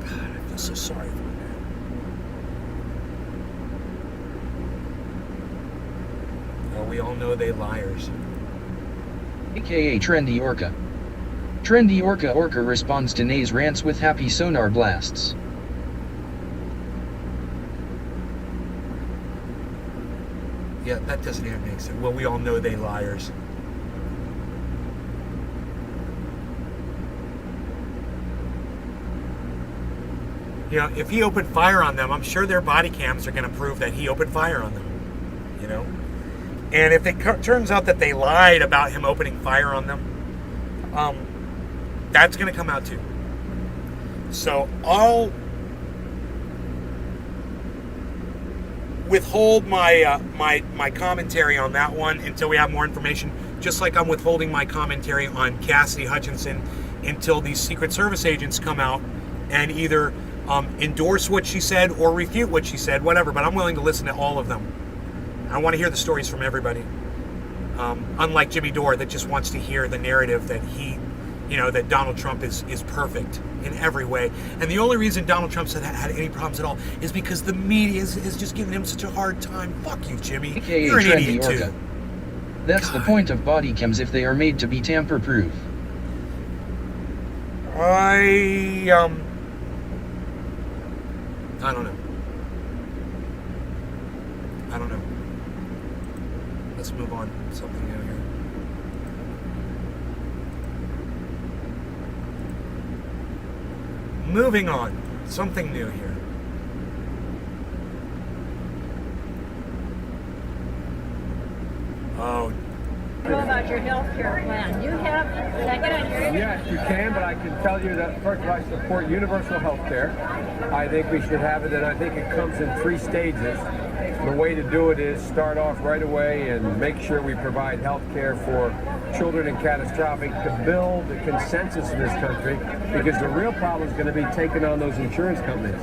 God, I feel so sorry for them. We all know they liars. AKA Trendy Orca. Trendy Orca responds to Nay's rants with happy sonar blasts. Yeah, that doesn't even make sense. Well, we all know they liars. You know, if he opened fire on them, I'm sure their body cams are going to prove that he opened fire on them. You know? And if it turns out that they lied about him opening fire on them, That's going to come out too. So I'll withhold my my commentary on that one until we have more information, just like I'm withholding my commentary on Cassidy Hutchinson until these Secret Service agents come out and either endorse what she said or refute what she said, whatever. But I'm willing to listen to all of them. I want to hear the stories from everybody. Unlike Jimmy Dore, that just wants to hear the narrative that that Donald Trump is perfect in every way. And the only reason Donald Trump's had any problems at all is because the media is just giving him such a hard time. Fuck you, Jimmy. AKA You're an Trendy idiot Orca. too. That's the point of body cams if they are made to be tamper-proof. I don't know. Let's move on. Something new here. Moving on. Something new here. Oh. About your health care plan. You have, did I get on your Yes, you can, but I can tell you that first of all, I support universal health care. I think we should have it, and I think it comes in 3 stages. The way to do it is start off right away and make sure we provide health care for children in catastrophic to build a consensus in this country, because the real problem is going to be taking on those insurance companies,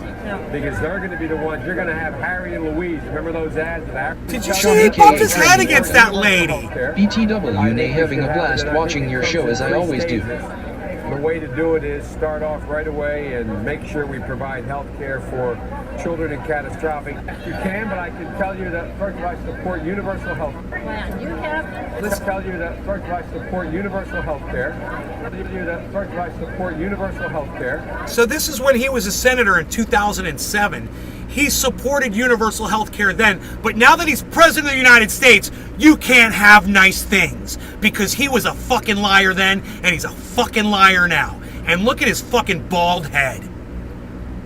because they're going to be the ones. You're going to have Harry and Louise. Remember those ads? Did you see he bumped his head against that lady? BTW, nay, having a blast watching your show as I always do. The way to do it is start off right away and make sure we provide health care for children in catastrophic. You can, but I can tell you that first of all, I support universal health plan. You have, Let's tell you that first of all, I support universal health care. First of all, I support universal health care. So this is when he was a senator in 2007. He supported universal health care then, but now that he's president of the United States, you can't have nice things, because he was a fucking liar then, and he's a fucking liar now. And look at his fucking bald head.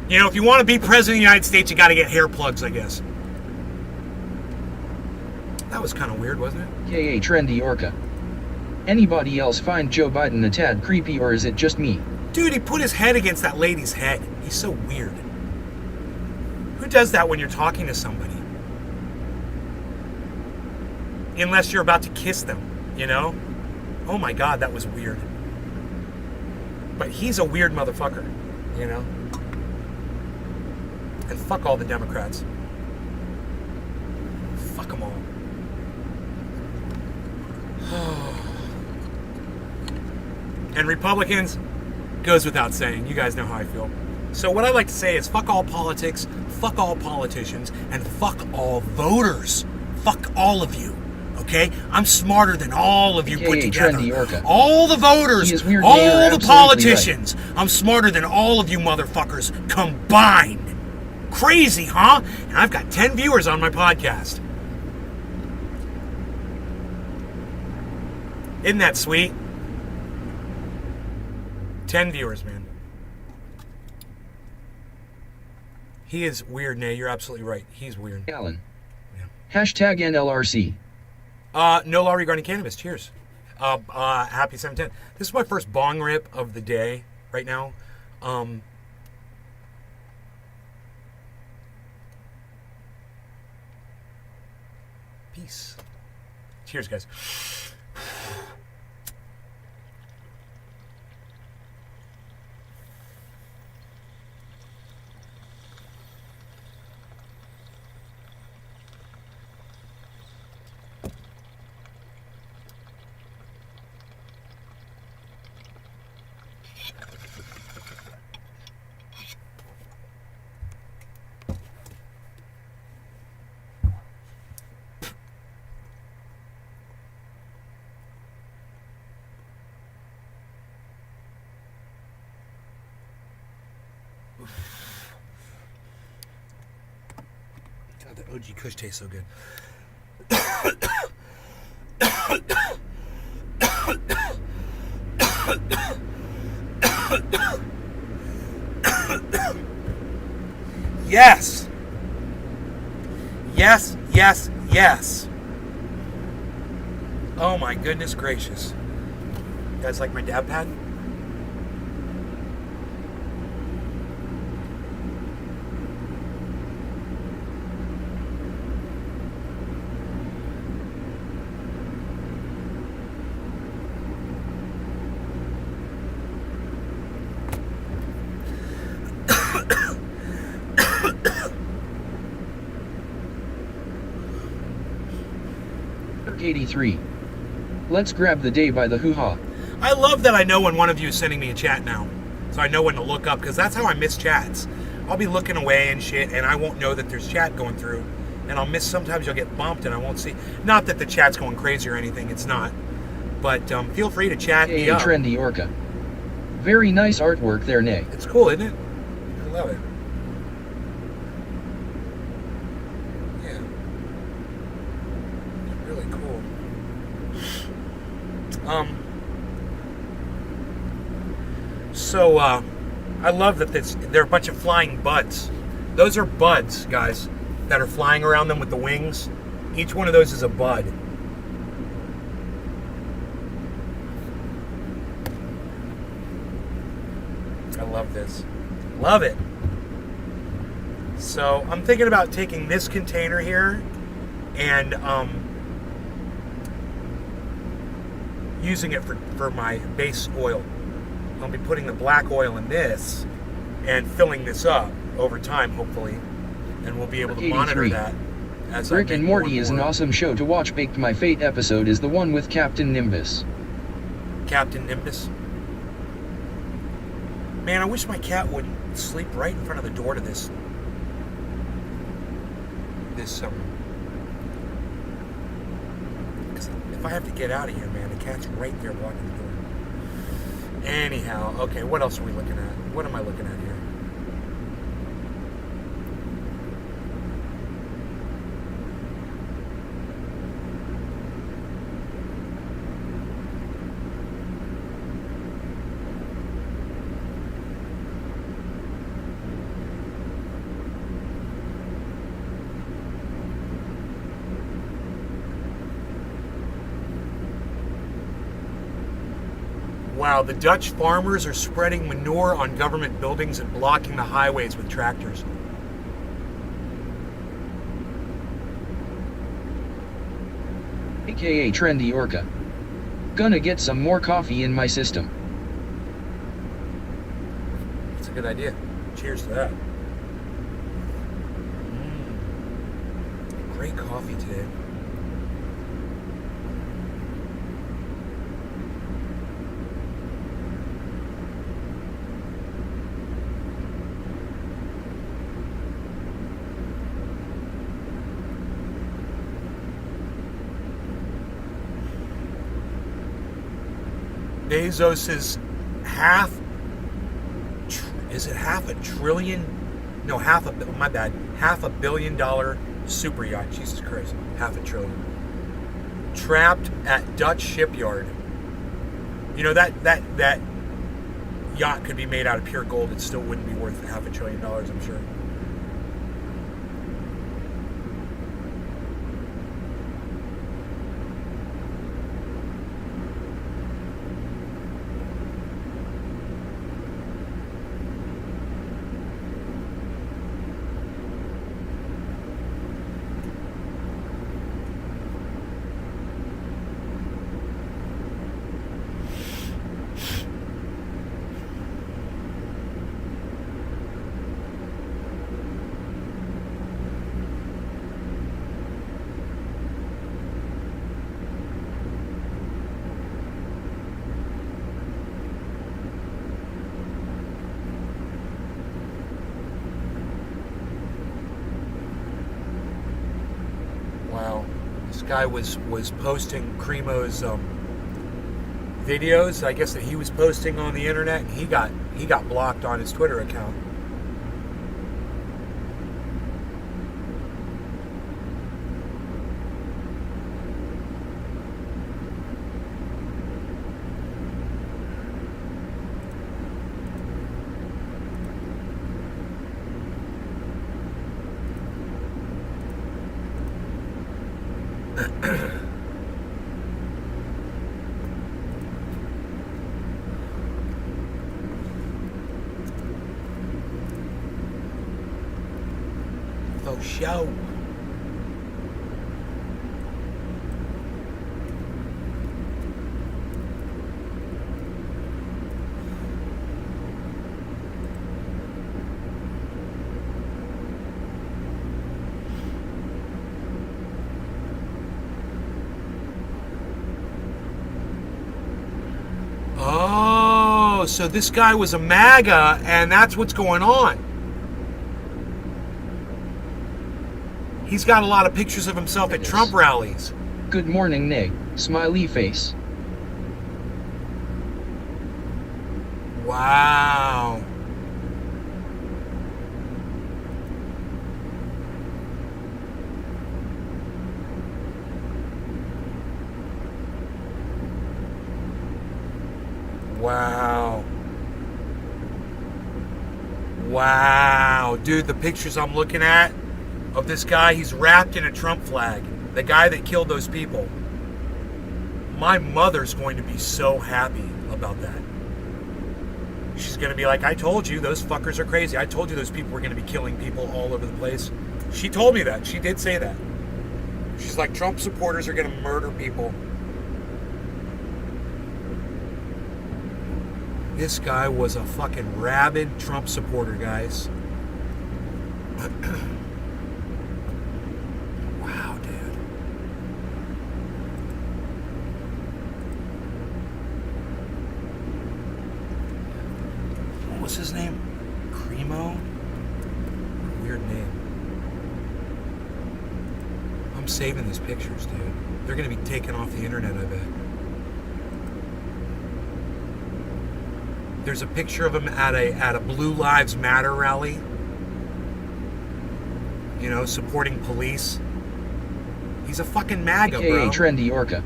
If you want to be president of the United States, you got to get hair plugs, I guess. That was kind of weird, wasn't it? AKA Trendy Orca. Anybody else find Joe Biden a tad creepy, or is it just me? Dude, he put his head against that lady's head. He's so weird. Who does that when you're talking to somebody? Unless you're about to kiss them, Oh my God, that was weird. But he's a weird motherfucker, And fuck all the Democrats. Fuck them all. And Republicans, goes without saying. You guys know how I feel. So what I like to say is fuck all politics, fuck all politicians, and fuck all voters. Fuck all of you. Okay? I'm smarter than all of you put together. All the voters, all the politicians. Right. I'm smarter than all of you motherfuckers combined. Crazy, huh? And I've got 10 viewers on my podcast. Isn't that sweet? 10 viewers, man. He is weird, Nay. You're absolutely right. He's weird. Alan. Yeah. Hashtag NLRC. No law regarding cannabis. Cheers. Happy 710. This is my first bong rip of the day right now. Peace. Cheers, guys. God, that OG Kush tastes so good. Yes. Yes, yes, yes. Oh my goodness gracious. guys like my dab pad? Kirk 83. Let's grab the day by the hoo-ha. I love that I know when one of you is sending me a chat now. So I know when to look up, because that's how I miss chats. I'll be looking away and shit, and I won't know that there's chat going through. And I'll miss, sometimes you'll get bumped and I won't see. Not that the chat's going crazy or anything, it's not. But feel free to chat me up. Trendy Orca. Very nice artwork there, Nay. It's cool, isn't it? I love it. Yeah. It's really cool. So, I love that they're a bunch of flying buds. Those are buds, guys, that are flying around them with the wings. Each one of those is a bud. I love this. Love it. So, I'm thinking about taking this container here and using it for my base oil. I'll be putting the black oil in this and filling this up over time, hopefully, and we'll be able to monitor that. As Rick and Morty is an awesome show to watch. Baked My Fate episode is the one with Captain Nimbus. Captain Nimbus. Man, I wish my cat would sleep right in front of the door to this. Because if I have to get out of here, man, the cat's right there blocking the door. Anyhow, okay, what else are we looking at? What am I looking at here? Wow, the Dutch farmers are spreading manure on government buildings and blocking the highways with tractors. AKA Trendy Orca. Gonna get some more coffee in my system. That's a good idea. Cheers to that. Great coffee today. Bezos is half a trillion? No, half a $500 million superyacht. Jesus Christ, $500 billion. Trapped at Dutch shipyard. You know, that yacht could be made out of pure gold. It still wouldn't be worth $500 billion, I'm sure. This guy was posting Cremo's videos, I guess, that he was posting on the internet. And he got blocked on his Twitter account. show. Oh, so this guy was a MAGA, and that's what's going on. He's got a lot of pictures of himself at Trump rallies. Good morning, Nick. Smiley face. Wow. Wow. Wow. Dude, the pictures I'm looking at of this guy, he's wrapped in a Trump flag. The guy that killed those people. My mother's going to be so happy about that. She's going to be like, I told you those fuckers are crazy. I told you those people were going to be killing people all over the place. She told me that. She did say that. She's like, Trump supporters are going to murder people. This guy was a fucking rabid Trump supporter, guys. Wow, dude. What was his name? Cremo? Weird name. I'm saving these pictures, dude. They're gonna be taken off the internet, I bet. There's a picture of him at a Blue Lives Matter rally. You know, supporting police. He's a fucking MAGA, AKA bro. Trendy Orca.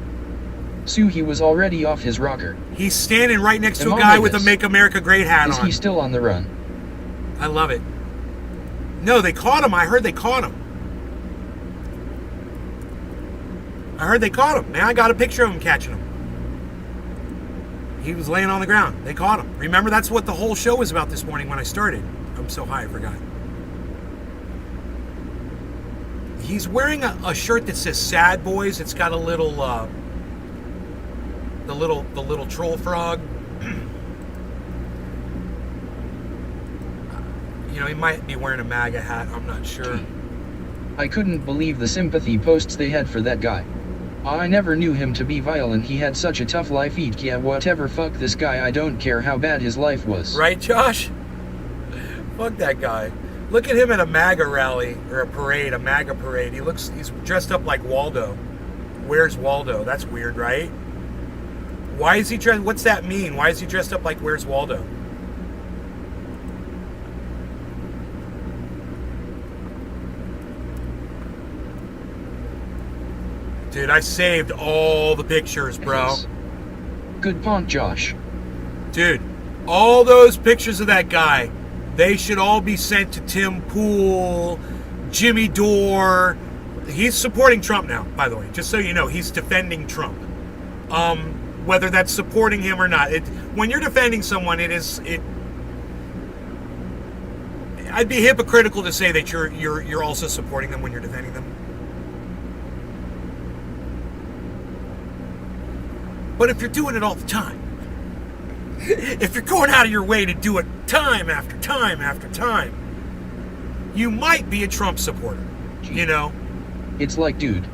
Sue, he was already off his rocker. He's standing right next to a guy with a Make America Great hat on. Is he still on the run? I love it. No, they caught him. I heard they caught him. Man, I got a picture of him catching him. He was laying on the ground. They caught him. Remember, that's what the whole show was about this morning when I started. I'm so high, I forgot. He's wearing a shirt that says "Sad Boys." It's got a little, the little troll frog. You know, he might be wearing a MAGA hat. I'm not sure. I couldn't believe the sympathy posts they had for that guy. I never knew him to be violent. He had such a tough life. Yeah, whatever. Fuck this guy. I don't care how bad his life was. Right, Josh? Fuck that guy. Look at him at a MAGA rally or a parade, a MAGA parade. He's dressed up like Waldo. Where's Waldo? That's weird, right? Why is he dressed? What's that mean? Why is he dressed up like Where's Waldo? Dude, I saved all the pictures, bro. Good point, Josh. Dude, all those pictures of that guy, they should all be sent to Tim Pool, Jimmy Dore. He's supporting Trump now, by the way. Just so you know, he's defending Trump. Whether that's supporting him or not. When you're defending someone, I'd be hypocritical to say that you're also supporting them when you're defending them. But if you're doing it all the time, if you're going out of your way to do it time after time after time, you might be a Trump supporter, you know? It's like, dude,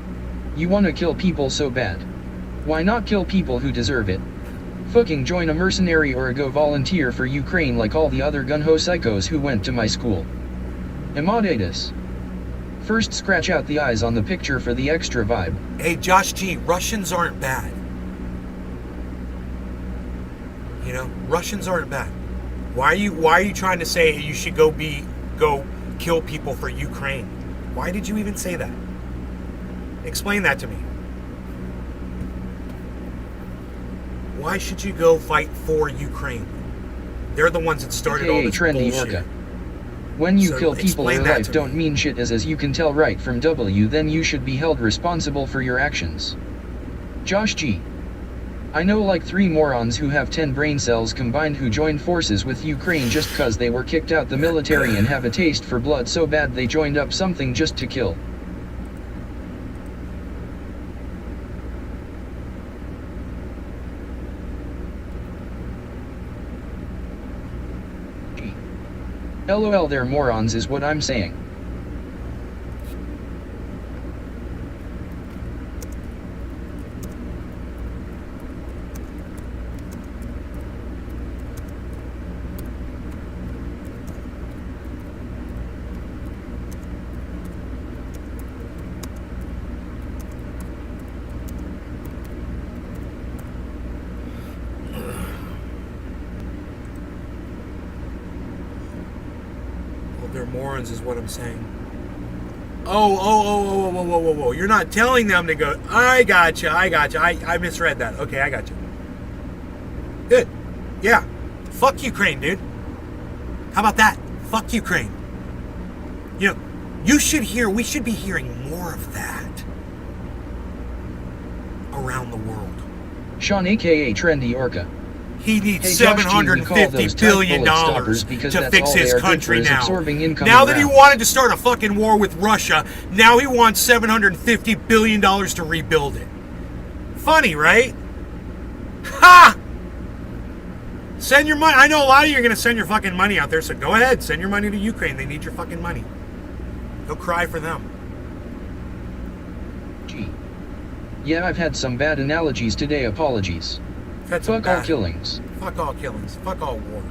you want to kill people so bad. Why not kill people who deserve it? Fucking join a mercenary or go volunteer for Ukraine like all the other gun-ho psychos who went to my school. Emadatus. First scratch out the eyes on the picture for the extra vibe. Hey, Josh G, Russians aren't bad. You know, Russians aren't bad. Why are you trying to say you should go kill people for Ukraine? Why did you even say that? Explain that to me. Why should you go fight for Ukraine? They're the ones that started all this trendy bullshit. Orca. When you So kill people explain or that life to don't me. mean shit as you can tell right from W, then you should be held responsible for your actions. Josh G. I know like 3 morons who have 10 brain cells combined who joined forces with Ukraine just cause they were kicked out the military and have a taste for blood so bad they joined up something just to kill. LOL, they're morons is what I'm saying. They're morons is what I'm saying. Oh. You're not telling them to go. I gotcha. I misread that. Okay, I gotcha. Good. Yeah. Fuck Ukraine, dude. How about that? Fuck Ukraine. You know, we should be hearing more of that around the world. Sean aka Trendy Orca. He needs Hey, Josh G, $750 billion because to that's fix all they his are good country for is now. absorbing incoming Now that he rounds. wanted to start a fucking war with Russia, now he wants $750 billion to rebuild it. Funny, right? Ha! Send your money. I know a lot of you are going to send your fucking money out there, so go ahead. Send your money to Ukraine. They need your fucking money. Go cry for them. Gee. Yeah, I've had some bad analogies today, apologies. That's some Fuck all bad- killings. Fuck all killings. Fuck all war.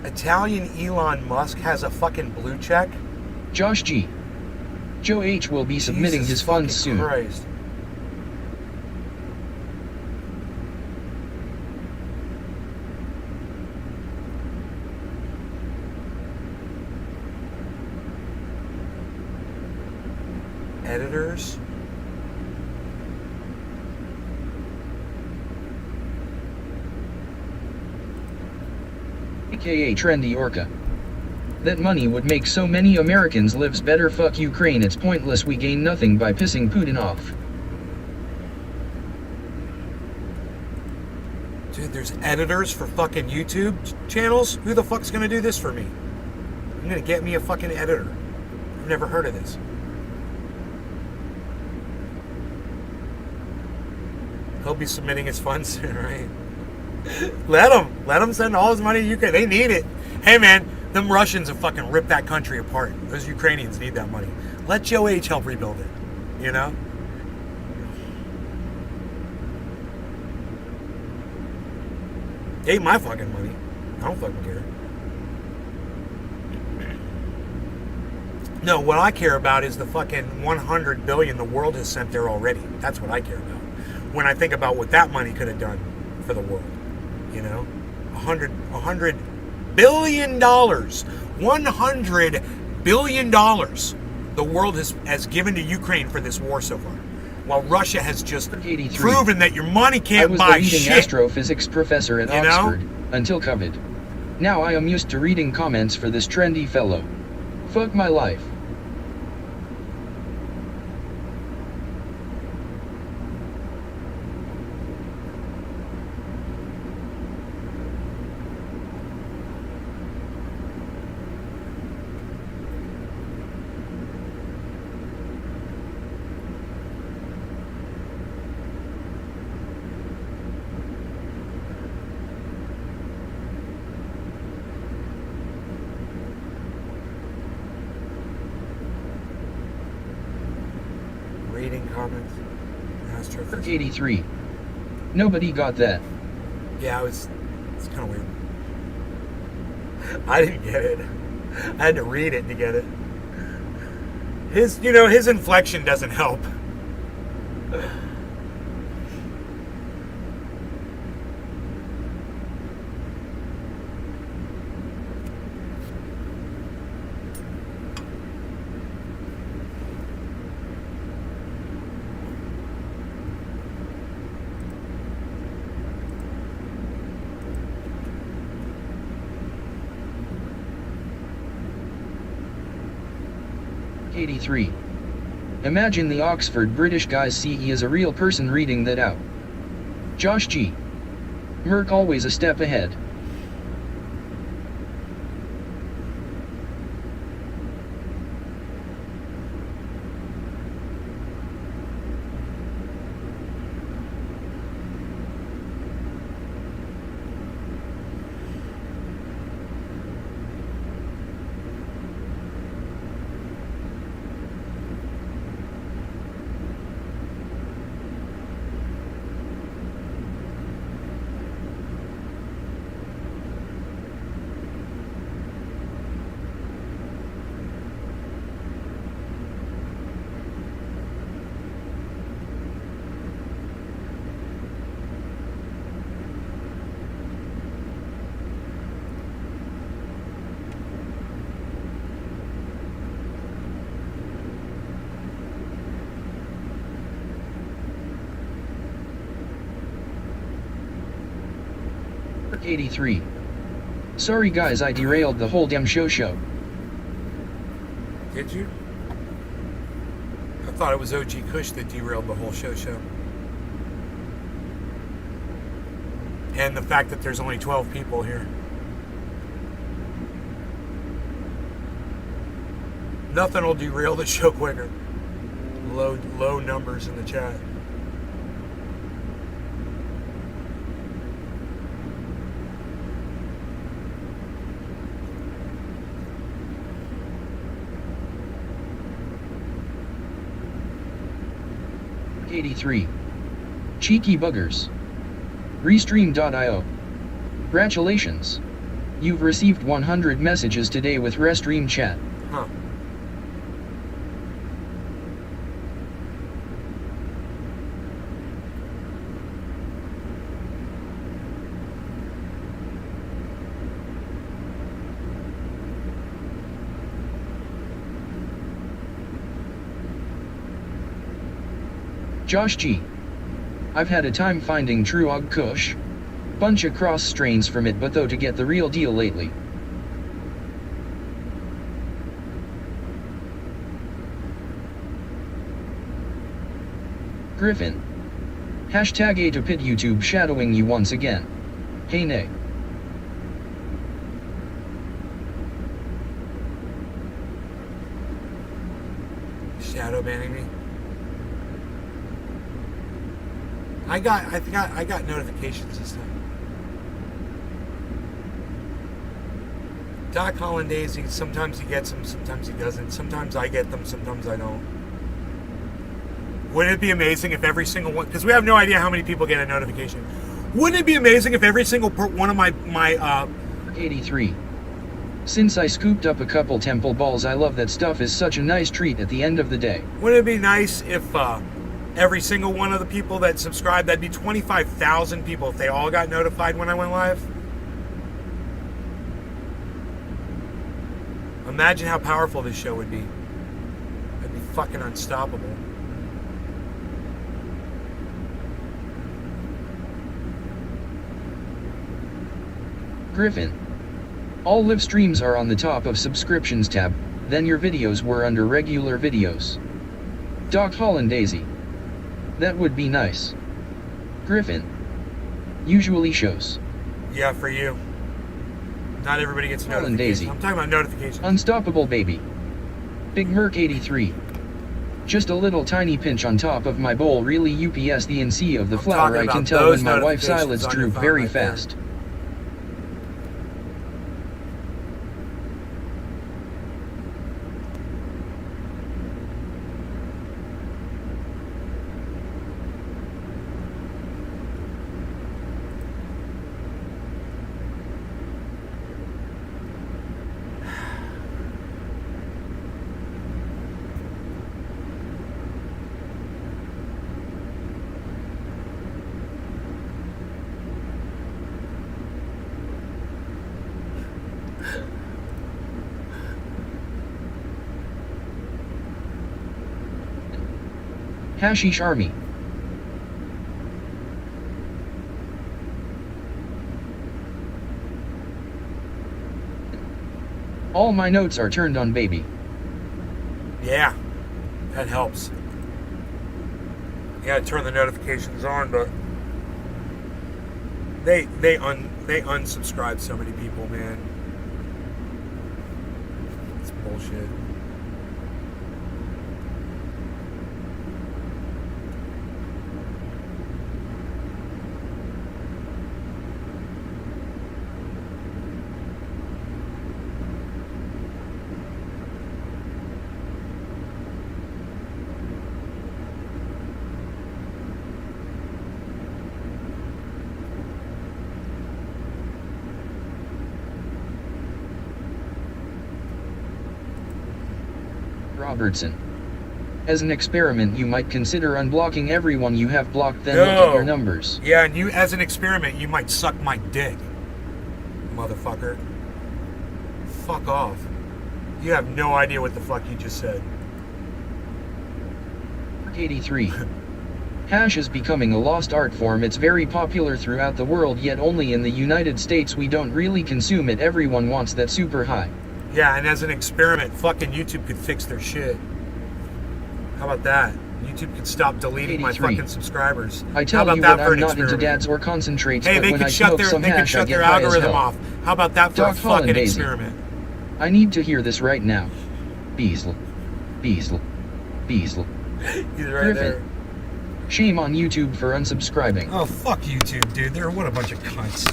Italian Elon Musk has a fucking blue check? Josh G. Joe H will be submitting Jesus his funds fucking soon. Christ. Editors? AKA Trendy Orca. That money would make so many Americans lives better. Fuck Ukraine, it's pointless, we gain nothing by pissing Putin off. Dude, there's editors for fucking YouTube channels? Who the fuck's gonna do this for me? I'm gonna get me a fucking editor. I've never heard of this. He'll be submitting his funds soon, right? Let him send all his money to Ukraine. They need it. Hey man, them Russians have fucking ripped that country apart. Those Ukrainians need that money. Let Joe H help rebuild it. You know? Ain't my fucking money. I don't fucking care. No, what I care about is the fucking 100 billion the world has sent there already. That's what I care about. When I think about what that money could have done for the world, you know, $100 billion, $100 billion the world has given to Ukraine for this war so far, while Russia has just 83. proven that your money I can't was the buy leading shit. astrophysics professor at You know? Oxford, until COVID. Now I am used to reading comments for this trendy fellow. Fuck my life. Reading comments. Astrophysics. 83. Nobody got that. Yeah, it's kind of weird. I didn't get it. I had to read it to get it. His inflection doesn't help. 83. Imagine the Oxford British guys see he is a real person reading that out. Josh G. Merc always a step ahead. Merc 83. Sorry guys, I derailed the whole damn show. Did you? I thought it was OG Kush that derailed the whole show. And the fact that there's only 12 people here. Nothing will derail the show quicker. Low numbers in the chat. Merc 83. Cheeky buggers. Restream.io. Congratulations. You've received 100 messages today with Restream chat. Huh. Josh G. I've had a time finding True Og Kush. Bunch of cross strains from it, but though to get the real deal lately. Griffin. Hashtag A to pit YouTube shadowing you once again. Hey nay. Shadow banning me. I got notifications this time. Doc Hollandaise, sometimes he gets them, sometimes he doesn't. Sometimes I get them, sometimes I don't. Wouldn't it be amazing if every single one, because we have no idea how many people get a notification. Wouldn't it be amazing if every single one of my 83. Since I scooped up a couple temple balls, I love that stuff, is such a nice treat at the end of the day. Wouldn't it be nice if every single one of the people that subscribed, that'd be 25,000 people if they all got notified when I went live? Imagine how powerful this show would be. It'd be fucking unstoppable. Griffin. All live streams are on the top of subscriptions tab, then your videos were under regular videos. Doc Hollandaise. That would be nice. Griffin. Usually shows. Yeah, for you. Not everybody gets Hollandaise. notifications. I'm talking about notifications. Unstoppable baby. Big Merc 83. Just a little tiny pinch on top of my bowl, really UPS the NC of the I'm flour. talking I can about tell those when my wife's notifications eyelids on your droop phone very right there. fast. Hashish Army. All my notes are turned on, baby. Yeah, that helps. You gotta turn the notifications on, but they unsubscribe so many people, man. It's bullshit. Robertson. As an experiment, you might consider unblocking everyone you have blocked, then look at your numbers. Yeah, and you, as an experiment, you might suck my dick, motherfucker. Fuck off. You have no idea what the fuck you just said. 83. Hash is becoming a lost art form. It's very popular throughout the world, yet only in the United States we don't really consume it. Everyone wants that super high. Yeah, and as an experiment, fucking YouTube could fix their shit. How about that? YouTube could stop deleting 83. my fucking subscribers. I tell How about you that what, for I'm an not experiment? into dads or concentrates, Hey, but they when I could shut smoke their some hash, I get their high as algorithm hell. off. How about that for Doc a Holland fucking Daisy. experiment? I need to hear this right now. Beasley. Beasley. Beasley. He's right Griffin. there. Shame on YouTube for unsubscribing. Oh, fuck YouTube, dude. They're what a bunch of cunts.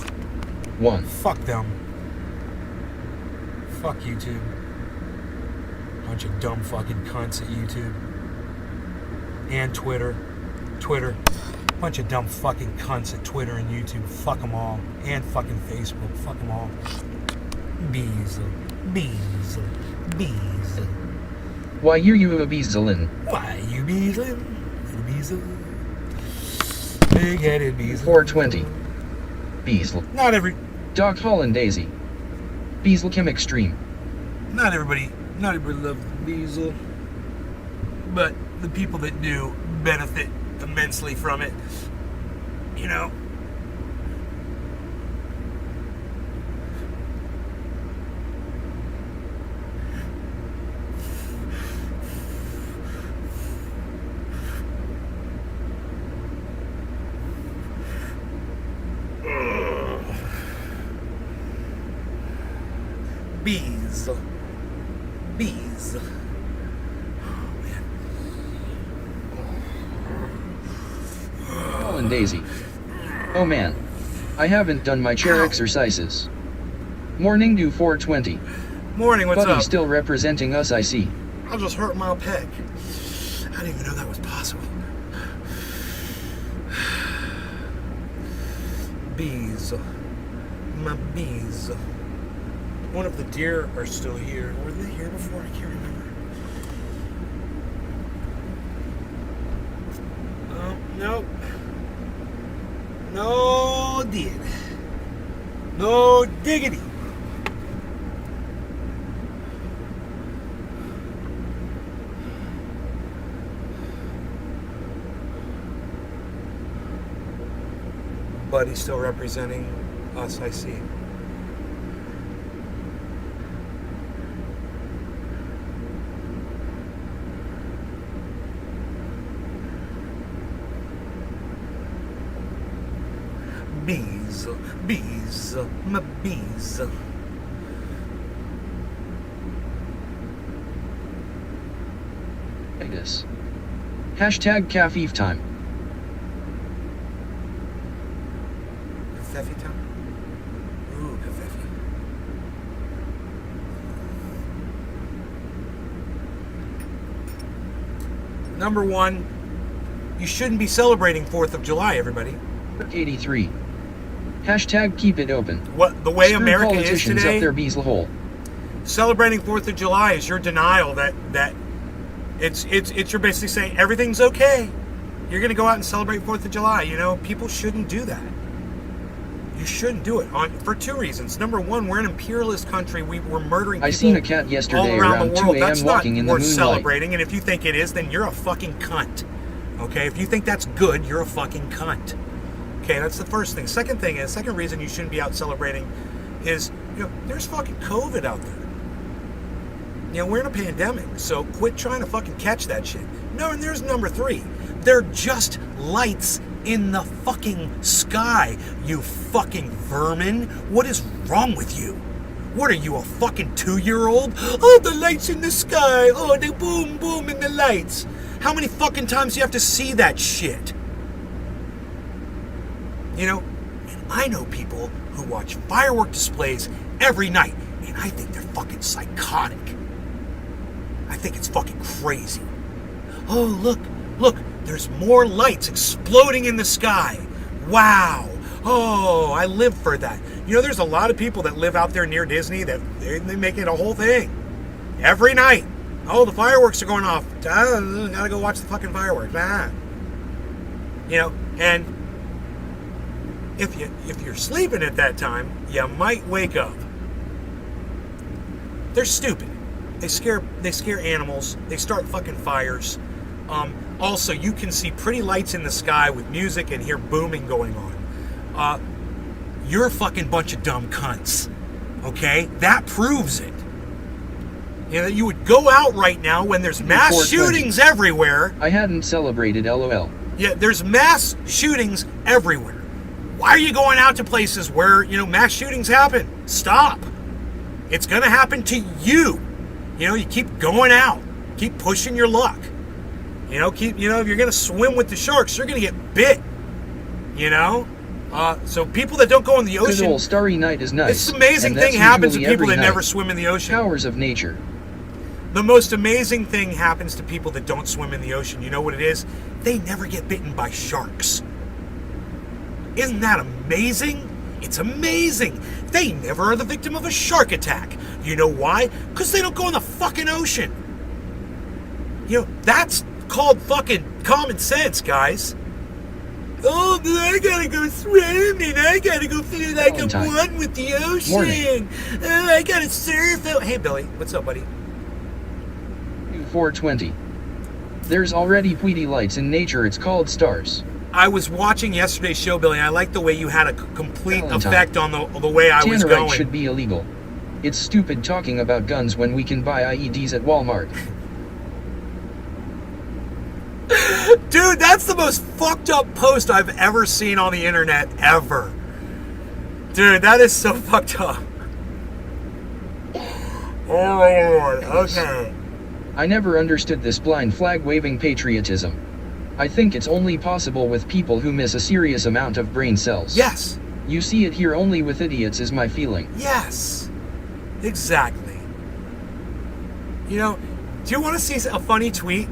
1. Fuck them. Fuck YouTube. Bunch of dumb fucking cunts at YouTube. And Twitter. Bunch of dumb fucking cunts at Twitter and YouTube. Fuck them all. And fucking Facebook. Fuck them all. Beasley. Why you a Beaslin? Why you Beasley? Beasley. Big-headed Beasley. 420. Beasley. Not every... Doc Holland Daisy. Beasley Kim Extreme. Not everybody loves Beasley, but the people that do benefit immensely from it, you know. Bees. Holland Daisy. Oh man. I haven't done my chair exercises. Morning do 420. Morning, what's Buddy up? still representing us, I see. I just hurt my pec. I didn't even know that was possible. Bees. My bees. I wonder if the deer are still here. Were they here before? I can't remember. Oh, nope. No did. No diggity. Buddy's still representing us, I see. Bees, my bees. This. Hashtag Cafeef time. Cafefe time? Ooh, cafefe. Number one, you shouldn't be celebrating 4th of July, everybody. 83. Hashtag keep it open. What the way Screw America is politicians today, up their bees hole. celebrating 4th of July is your denial that it's you're basically saying everything's okay. You're going to go out and celebrate 4th of July. You know, people shouldn't do that. You shouldn't do it for two reasons. Number one, we're an imperialist country. We're murdering people I seen a cat all yesterday around around the 2 world. a.m. That's not walking in the worth moonlight. celebrating. And if you think it is, then you're a fucking cunt. Okay? If you think that's good, you're a fucking cunt. Okay, that's the first thing. Second thing is, second reason you shouldn't be out celebrating is, you know, there's fucking COVID out there. You know, we're in a pandemic, so quit trying to fucking catch that shit. No, and there's number 3. They're just lights in the fucking sky, you fucking vermin. What is wrong with you? What are you, a fucking 2-year-old? Oh, the lights in the sky. Oh, they boom, boom in the lights. How many fucking times do you have to see that shit? You know, and I know people who watch firework displays every night, and I think they're fucking psychotic. I think it's fucking crazy. Oh, look, there's more lights exploding in the sky. Wow. Oh, I live for that. You know, there's a lot of people that live out there near Disney that they make it a whole thing. Every night. Oh, the fireworks are going off. Gotta go watch the fucking fireworks. You know, and if you're sleeping at that time, you might wake up. They're stupid. They scare animals. They start fucking fires. Also, you can see pretty lights in the sky with music and hear booming going on. You're a fucking bunch of dumb cunts. Okay? That proves it. You know, you would go out right now when there's mass shootings everywhere. I hadn't celebrated, LOL. Yeah, there's mass shootings everywhere. Why are you going out to places where, you know, mass shootings happen? Stop. It's going to happen to you. You know, you keep going out. Keep pushing your luck. You know, if you're going to swim with the sharks, you're going to get bit. You know? So people that don't go in the ocean... Good old starry night is nice. This amazing thing happens to people that never swim in the ocean. Powers of nature. The most amazing thing happens to people that don't swim in the ocean. You know what it is? They never get bitten by sharks. Isn't that amazing? It's amazing. They never are the victim of a shark attack. You know why? Because they don't go in the fucking ocean. You know, that's called fucking common sense, guys. Oh, but I gotta go swimming. I gotta go feel like I'm one with the ocean. Morning. Oh, I gotta surf out. Hey, Billy. What's up, buddy? 420. There's already Tweety lights in nature. It's called stars. I was watching yesterday's show, Billy, and I liked the way you had a complete effect on the way I was Tannerite going. should be illegal. It's stupid talking about guns when we can buy IEDs at Walmart. Dude, that's the most fucked up post I've ever seen on the internet, ever. Dude, that is so fucked up. Oh my Lord, okay. I never understood this blind flag-waving patriotism. I think it's only possible with people who miss a serious amount of brain cells. Yes. You see it here only with idiots is my feeling. Yes. Exactly. You know, do you want to see a funny tweet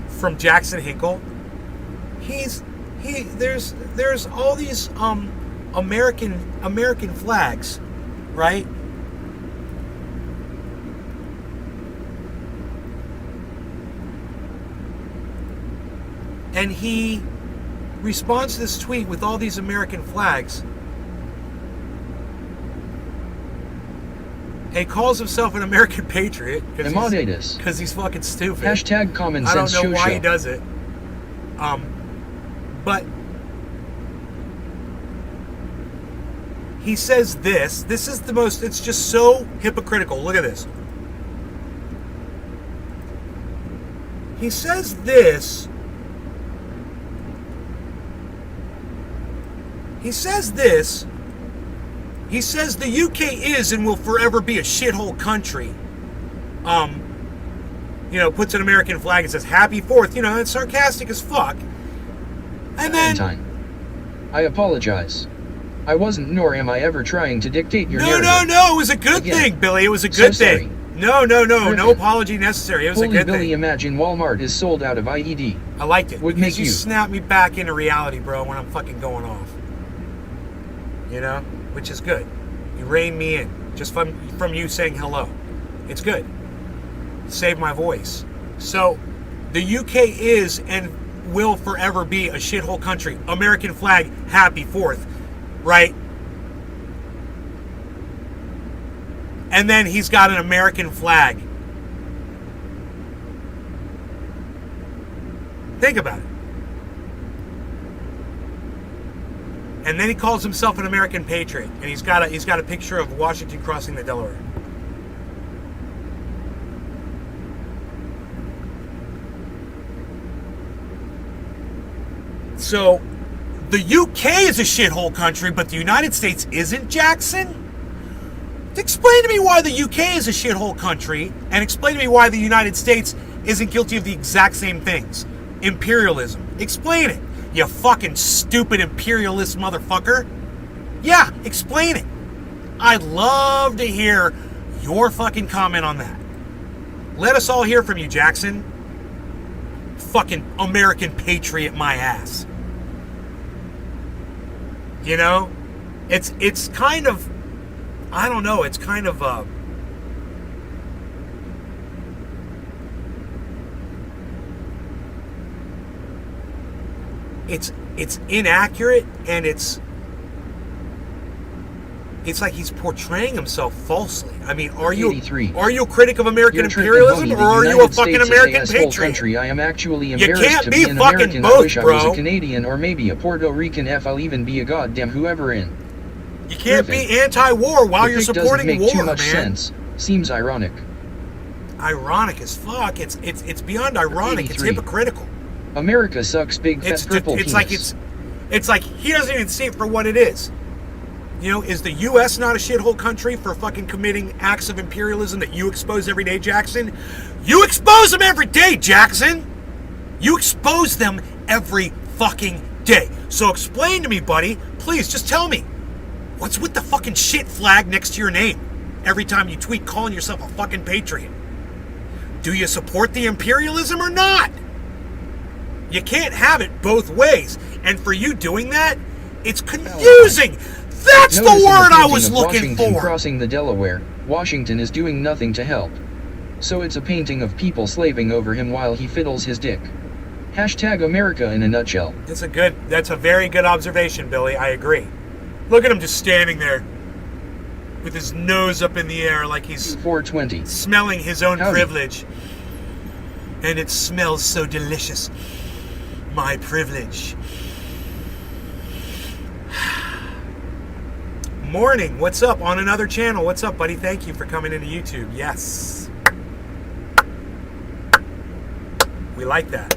from Jackson Hinkle? There's all these American flags, right? And he responds to this tweet with all these American flags. And he calls himself an American patriot because he's fucking stupid. Hashtag common sense. I don't know why he does it. But he says this. This is the most, it's just so hypocritical. Look at this. He says this. He says this. He says the UK is and will forever be a shithole country. You know, puts an American flag and says Happy 4th. You know, it's sarcastic as fuck. And then... I apologize. I wasn't, nor am I ever trying to dictate your narrative. No, it was a good thing, Billy. It was a good thing. No apology necessary. It was a good Billy, thing. imagine Walmart is sold out of IED. I liked it. Would because make you snap me back into reality, bro, when I'm fucking going off. You know? Which is good. You rein me in. Just from you saying hello. It's good. Save my voice. So, the UK is and will forever be a shithole country. American flag, Happy 4th. Right? And then he's got an American flag. Think about it. And then he calls himself an American patriot, and he's got a picture of Washington crossing the Delaware. So, the UK is a shithole country, but the United States isn't, Jackson? Explain to me why the UK is a shithole country, and explain to me why the United States isn't guilty of the exact same things. Imperialism. Explain it, you fucking stupid imperialist motherfucker. Yeah, explain it. I'd love to hear your fucking comment on that. Let us all hear from you, Jackson. Fucking American patriot my ass. You know? It's kind of, I don't know, it's kind of it's inaccurate, and it's like he's portraying himself falsely. I mean, are you a critic of American imperialism, or are you a fucking American patriot? Country. I am actually You embarrassed can't to be be an fucking American. both, I wish bro. I was a Canadian or maybe a Puerto Rican. I'll even be a goddamn whoever in. You can't be anti-war while you're supporting doesn't make war, too much man. sense. Seems ironic. Ironic as fuck. It's beyond ironic. It's 83. hypocritical. America sucks big fat purple penis. It's like he doesn't even see it for what it is. You know, is the U.S. not a shithole country for fucking committing acts of imperialism that you expose every day, Jackson? You expose them every day, Jackson! You expose them every fucking day. So explain to me, buddy. Please, just tell me. What's with the fucking shit flag next to your name every time you tweet calling yourself a fucking patriot? Do you support the imperialism or not? You can't have it both ways. And for you doing that, it's confusing. That's the word I was looking for. Crossing the Delaware, Washington is doing nothing to help. So it's a painting of people slaving over him while he fiddles his dick. Hashtag America in a nutshell. That's a very good observation, Billy. I agree. Look at him just standing there with his nose up in the air like he's 420. Smelling his own privilege. And it smells so delicious. My privilege. Morning, what's up on another channel? What's up, buddy? Thank you for coming into YouTube. Yes. We like that.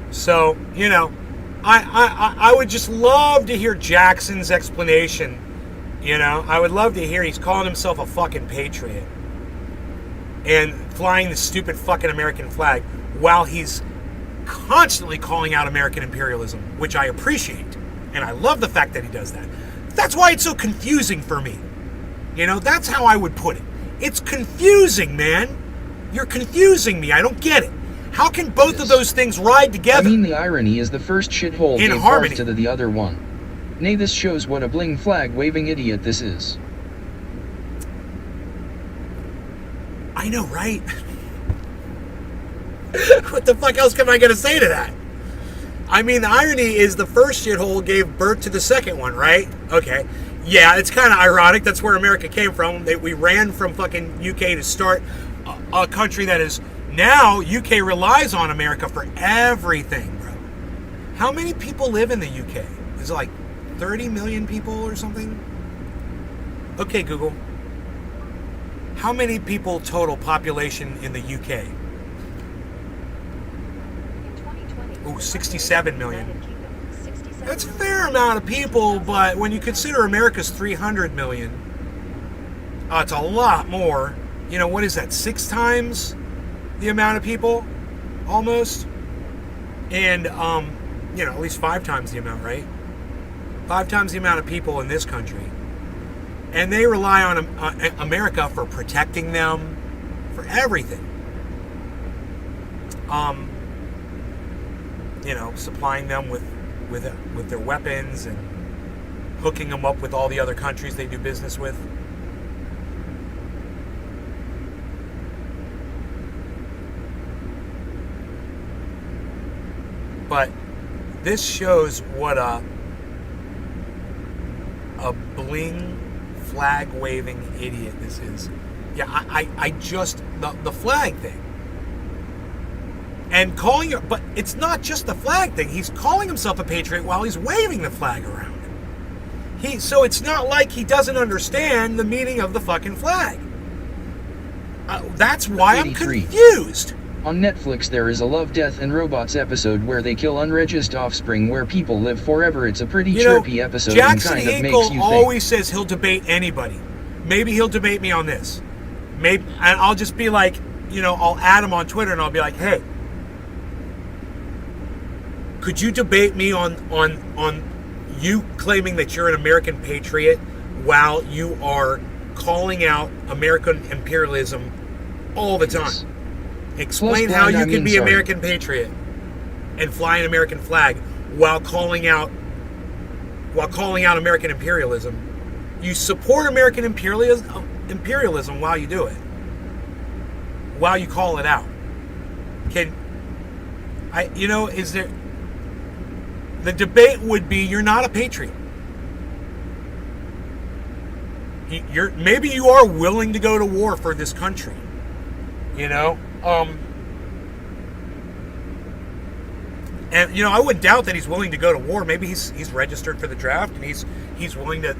So, you know, I would just love to hear Jackson's explanation. You know, I would love to hear he's calling himself a fucking patriot and flying the stupid fucking American flag while he's constantly calling out American imperialism, which I appreciate. And I love the fact that he does that. That's why it's so confusing for me. You know, that's how I would put it. It's confusing, man. You're confusing me. I don't get it. How can both of those things ride together? I mean, the irony is the first shithole in gave harmony birth to the other one. Nay, this shows what a bling flag-waving idiot this is. I know, right? What the fuck else am I going to say to that? I mean, the irony is the first shithole gave birth to the second one, right? Okay. Yeah, it's kind of ironic. That's where America came from. We ran from fucking UK to start a country that is now UK relies on America for everything, bro. How many people live in the UK? Is it like 30 million people or something? Okay, Google. How many people total population in the UK? Oh, 67 million. That's a fair amount of people, but when you consider America's 300 million, it's a lot more. You know, what is that, 6 times the amount of people? Almost? And, you know, at least 5 times the amount, right? 5 times the amount of people in this country. And they rely on America for protecting them, for everything. You know, supplying them with their weapons and hooking them up with all the other countries they do business with. But this shows what a bling flag waving idiot this is. Yeah, I just the flag thing. And calling it, but it's not just the flag thing. He's calling himself a patriot while he's waving the flag around. So it's not like he doesn't understand the meaning of the fucking flag. That's why I'm confused. On Netflix there is a Love, Death and Robots episode where they kill unregistered offspring where people live forever. It's a pretty chirpy episode Jackson and kind of makes Hinkle you always think. says he'll debate anybody. Maybe he'll debate me on this. Maybe, and I'll just be like, I'll add him on Twitter and I'll be like, hey, could you debate me on you claiming that you're an American patriot while you are calling out American imperialism all the time? Yes. Explain Plus how blind, you I can mean, be sorry. American patriot and fly an American flag while calling out American imperialism. You support American imperialism while you do it. While you call it out. Is there... The debate would be you're not a patriot. Maybe you are willing to go to war for this country. And I wouldn't doubt that he's willing to go to war. Maybe he's registered for the draft and he's willing to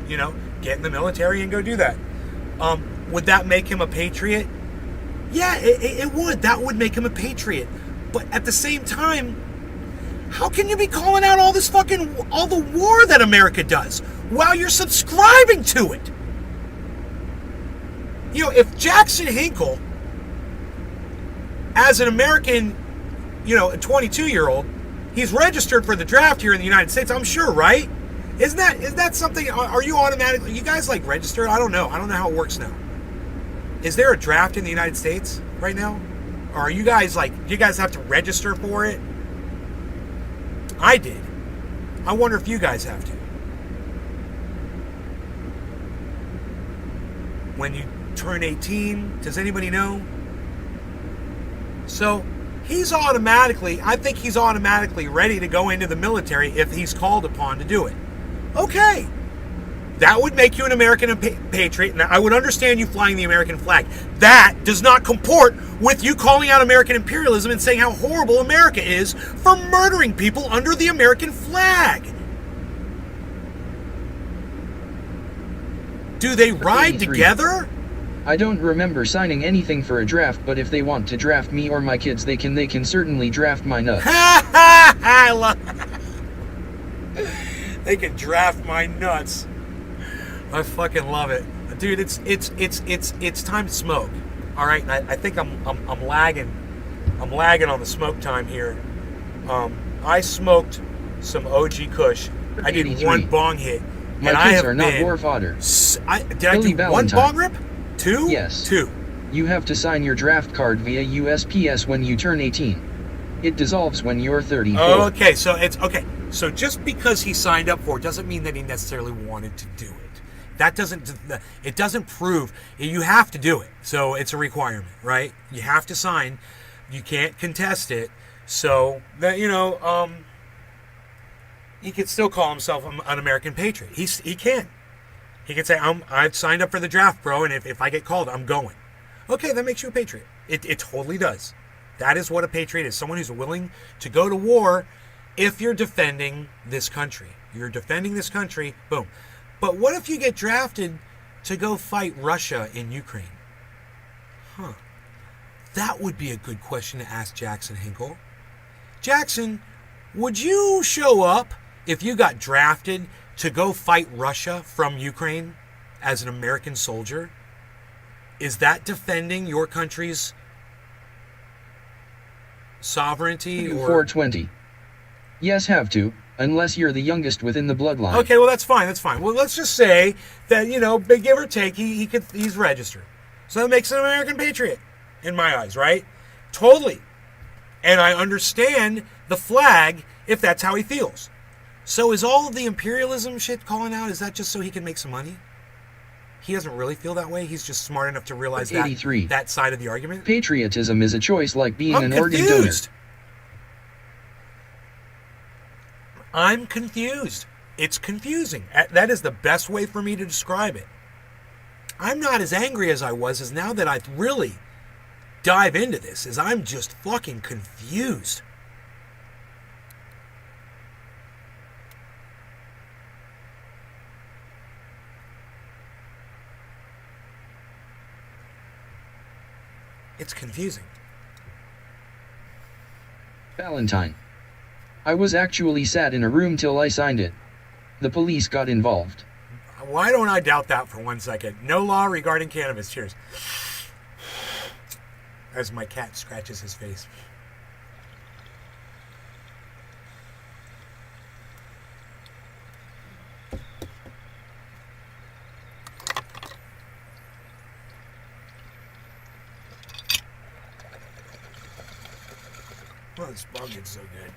get in the military and go do that. Would that make him a patriot? Yeah, it would. That would make him a patriot. But at the same time, how can you be calling out all the war that America does while you're subscribing to it? If Jackson Hinkle, as an American, a 22-year-old, he's registered for the draft here in the United States, I'm sure, right? Is that something, are you automatically, you guys registered? I don't know how it works now. Is there a draft in the United States right now? Or are you guys do you guys have to register for it? I did. I wonder if you guys have to. When you turn 18, does anybody know? So, I think he's automatically ready to go into the military if he's called upon to do it. Okay. That would make you an American patriot, and I would understand you flying the American flag. That does not comport with you calling out American imperialism and saying how horrible America is for murdering people under the American flag. Do they ride 83. together? I don't remember signing anything for a draft, but if they want to draft me or my kids, they can certainly draft my nuts. I love They can draft my nuts. I fucking love it, dude. It's time to smoke. All right, and I think I'm lagging. I'm lagging on the smoke time here. I smoked some OG Kush. I did 83. one bong hit, My and kids I have are not been. war fodder. Did I Billy do Valentine. one bong rip? Two? Yes. Two. You have to sign your draft card via USPS when you turn 18. It dissolves when you're 34. Okay, so it's okay. So just because he signed up for it doesn't mean that he necessarily wanted to do it. It doesn't prove you have to do it. So it's a requirement, right? You have to sign. You can't contest it. So that he could still call himself an American patriot. He can. He can say, I've signed up for the draft, bro, and if I get called, I'm going. Okay, that makes you a patriot. It totally does. That is what a patriot is. Someone who's willing to go to war if you're defending this country. You're defending this country, boom. But what if you get drafted to go fight Russia in Ukraine? Huh. That would be a good question to ask Jackson Hinkle. Jackson, would you show up if you got drafted to go fight Russia from Ukraine as an American soldier? Is that defending your country's sovereignty? Or 420. Yes, have to, unless you're the youngest within the bloodline. Okay, well that's fine. Well, let's just say that give or take, he's registered, so that makes him an American patriot in my eyes, right? Totally. And I understand the flag if that's how he feels. So is all of the imperialism shit calling out? Is that just so he can make some money? He doesn't really feel that way. He's just smart enough to realize 83. that side of the argument. Patriotism is a choice like being I'm an organ donor. confused. I'm confused. It's confusing. That is the best way for me to describe it. I'm not as angry as I was as now that I really dive into this, is I'm just fucking confused. It's confusing. Valentine. I was actually sat in a room till I signed it. The police got involved. Why don't I doubt that for 1 second? No law regarding cannabis. Cheers. As my cat scratches his face. Oh, this bong is so good.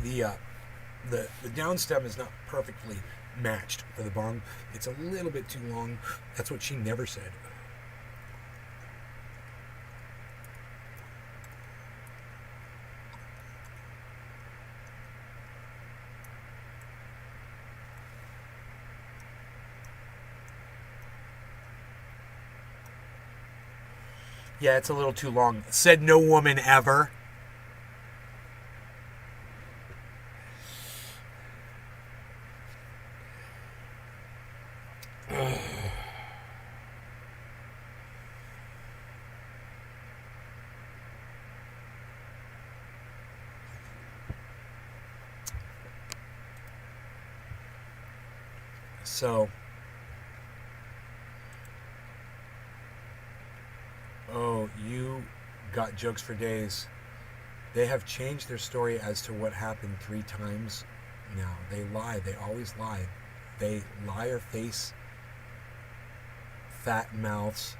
The down stem is not perfectly matched for the bong. It's a little bit too long. That's what she never said. Yeah, it's a little too long. Said no woman ever. So, oh, you got jokes for days. They have changed their story as to what happened 3 times now. They lie. They always lie. They lie or face fat mouths.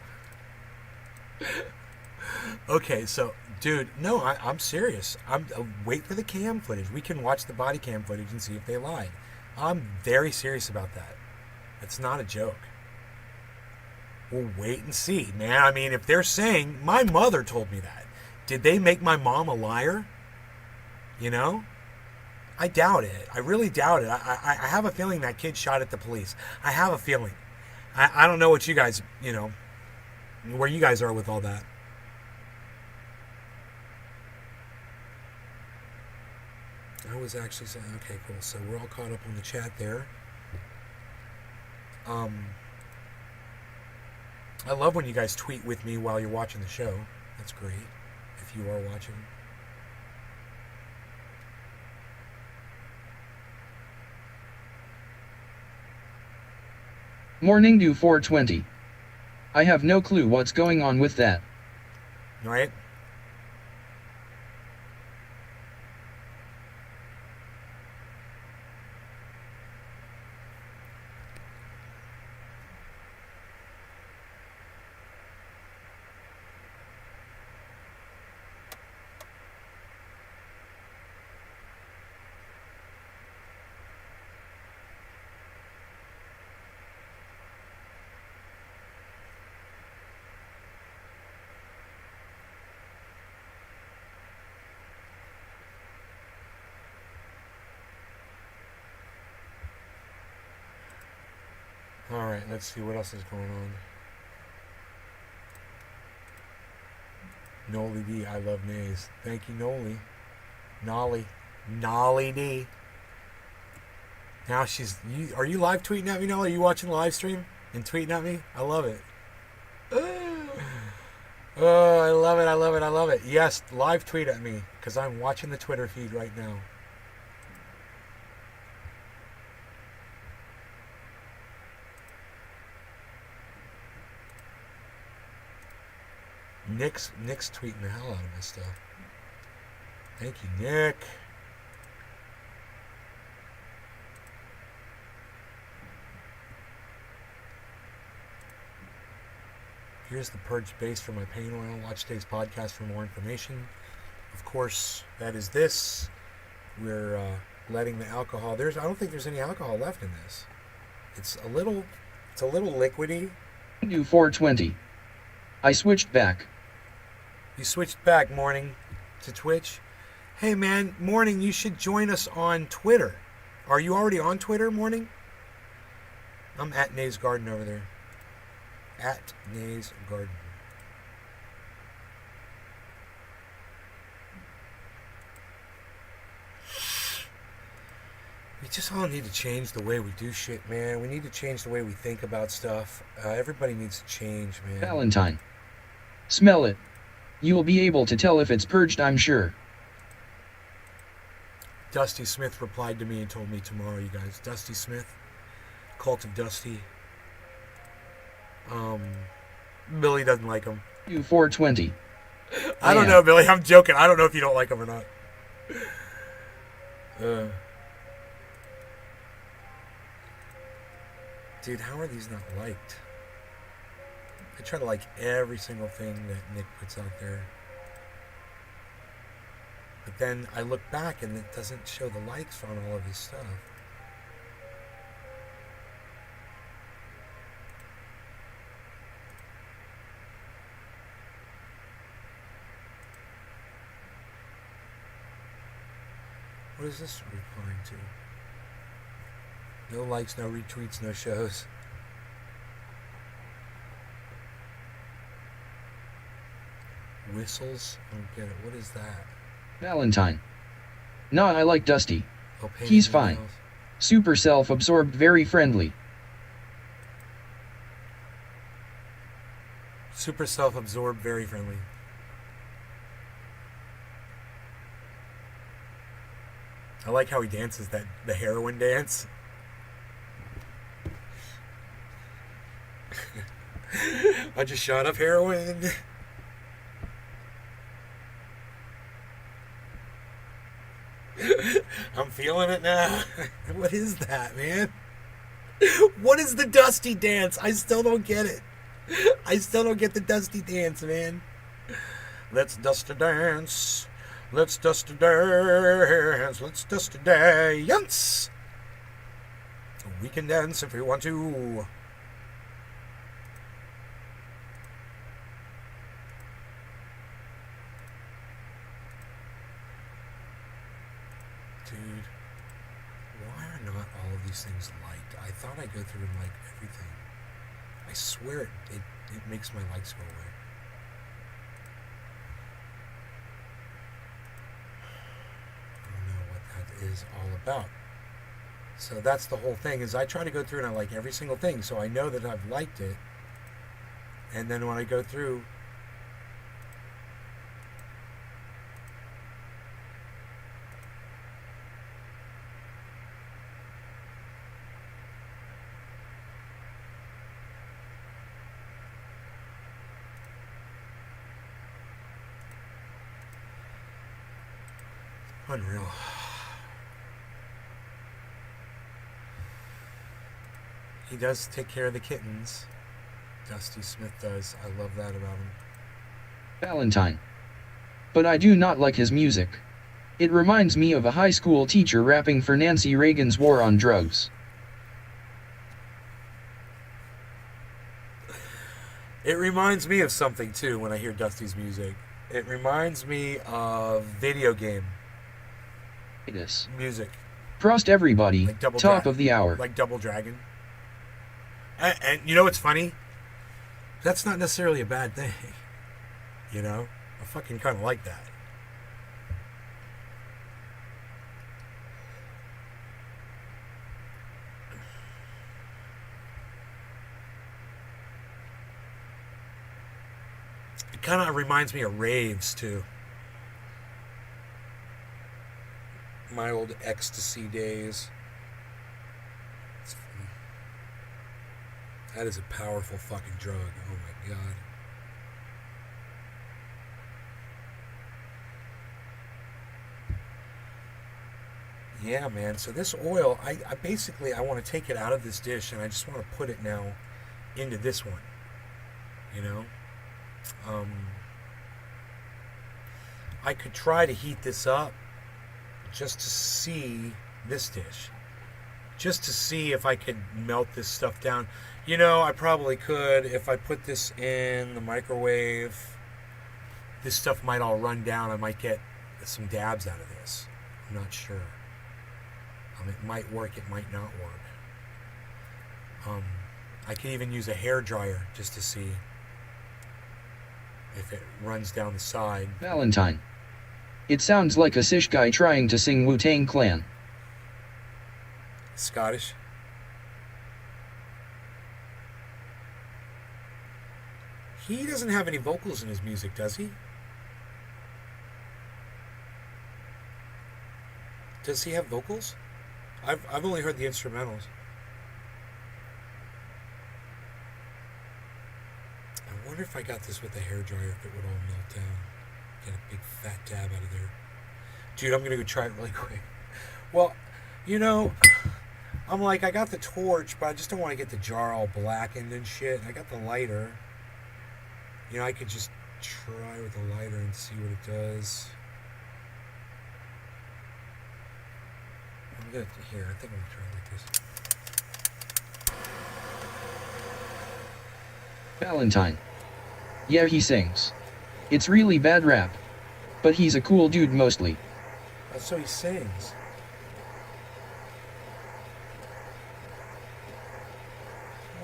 Okay, so, dude, no, I'm serious. Wait for the cam footage. We can watch the body cam footage and see if they lied. I'm very serious about that. It's not a joke. We'll wait and see, man. I mean, if they're saying, my mother told me that. Did they make my mom a liar? You know? I doubt it. I really doubt it. I have a feeling that kid shot at the police. I have a feeling. I don't know what you guys, you know, where you guys are with all that. I was actually saying, okay, cool. So we're all caught up on the chat there. I love when you guys tweet with me while you're watching the show. That's great. If you are watching. Morning due 4:20. I have no clue what's going on with that. Right? Alright, let's see what else is going on. Nolly D, I love nays. Thank you, Nolly. Nolly D. Now are you live tweeting at me now? Are you watching the live stream and tweeting at me? I love it. Oh, I love it, I love it, I love it. Yes, live tweet at me, because I'm watching the Twitter feed right now. Nick's tweeting the hell out of my stuff. Thank you, Nick. Here's the purge base for my pain oil. Watch today's podcast for more information. Of course, that is this. We're letting the alcohol. I don't think there's any alcohol left in this. It's a little liquidy. Due 4:20. I switched back. You switched back, Morning, to Twitch. Hey, man, Morning, you should join us on Twitter. Are you already on Twitter, Morning? I'm at Nays Garden over there. At Nays Garden. We just all need to change the way we do shit, man. We need to change the way we think about stuff. Everybody needs to change, man. Dusty Smith replied to me and told me tomorrow, you guys. Dusty Smith, Cult of Dusty. Billy doesn't like him. 420. I don't know, Billy. I'm joking. I don't know if you don't like him or not. Dude, how are these not liked? I try to like every single thing that Nick puts out there. But then I look back and it doesn't show the likes on all of his stuff. What is this replying to? No likes, no retweets, no shows. Whistles? I don't get it. What is that? Valentine. Nah, I like Dusty. Oh, He's fine. Super self-absorbed, very friendly. Super self-absorbed, very friendly. I like how he dances the heroin dance. I just shot up heroin. I'm feeling it now. What is that, man? What is the Dusty dance? I still don't get it. I still don't get the Dusty dance, man. Let's dust a dance. Let's dust a dance. Let's dust a dance. We can dance if we want to. Dude, why are not all of these things liked? I thought I'd go through and like everything. I swear it makes my likes go away. I don't know what that is all about. So that's the whole thing, is I try to go through and I like every single thing, so I know that I've liked it. And then when I go through, unreal. He does take care of the kittens. Dusty Smith does. I love that about him. Valentine. But I do not like his music. It reminds me of a high school teacher rapping for Nancy Reagan's war on drugs. It reminds me of something too when I hear Dusty's music. It reminds me of video game music. Prost everybody, Like top of the hour. Like Double Dragon. And you know what's funny? That's not necessarily a bad thing. You know? I fucking kind of like that. It kind of reminds me of raves too. My old ecstasy days. It's funny. That is a powerful fucking drug. Oh my god. Yeah, man. So this oil, I basically, I want to take it out of this dish and I just want to put it now into this one. You know? I could try to heat this up just to see this dish. Just to see if I could melt this stuff down. You know, I probably could. If I put this in the microwave, this stuff might all run down. I might get some dabs out of this. I'm not sure. It might work, it might not work. I could even use a hair dryer just to see if it runs down the side. Valentine. It sounds like a Sish guy trying to sing Wu-Tang Clan. Scottish. He doesn't have any vocals in his music, does he? Does he have vocals? I've only heard the instrumentals. I wonder if I got this with the hairdryer, if it would all melt down. Get a big fat dab out of there. Dude, I'm gonna go try it really quick. Well, you know, I'm like, I got the torch, but I just don't want to get the jar all blackened and shit. I got the lighter. You know, I could just try with the lighter and see what it does. I'm gonna, here, I think I'm gonna try it like this. Valentine. Yeah, he sings. It's really bad rap. But he's a cool dude mostly. Oh, so he sings.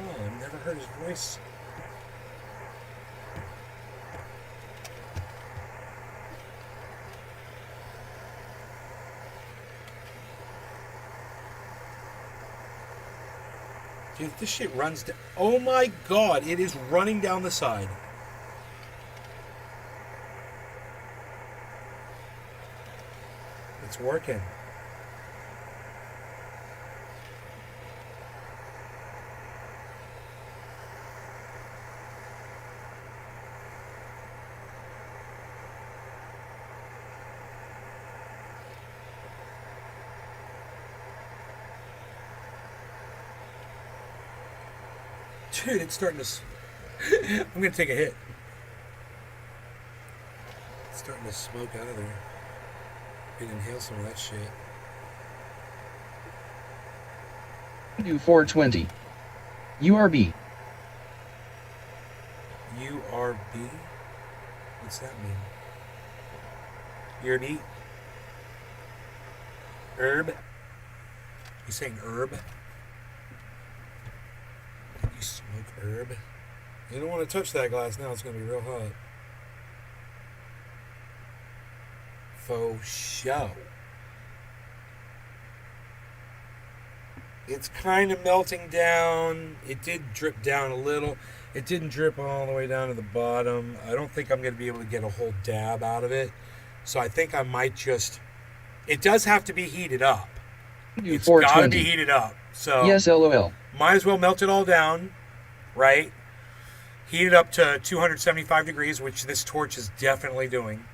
Oh, I've never heard his voice. Dude, this shit runs down. Oh my god, it is running down the side. It's working. Dude, it's starting to... I'm going to take a hit. It's starting to smoke out of there. We can inhale some of that shit. Do 420. URB. URB? What's that mean? URB? Herb? You saying herb? You smoke herb? You don't want to touch that glass now, it's going to be real hot. Faux show. It's kind of melting down. It did drip down a little. It didn't drip all the way down to the bottom. I don't think I'm going to be able to get a whole dab out of it. So I think I might just... It does have to be heated up. It's got to be heated up. So yes, LOL. Might as well melt it all down, right? Heat it up to 275 degrees, which this torch is definitely doing.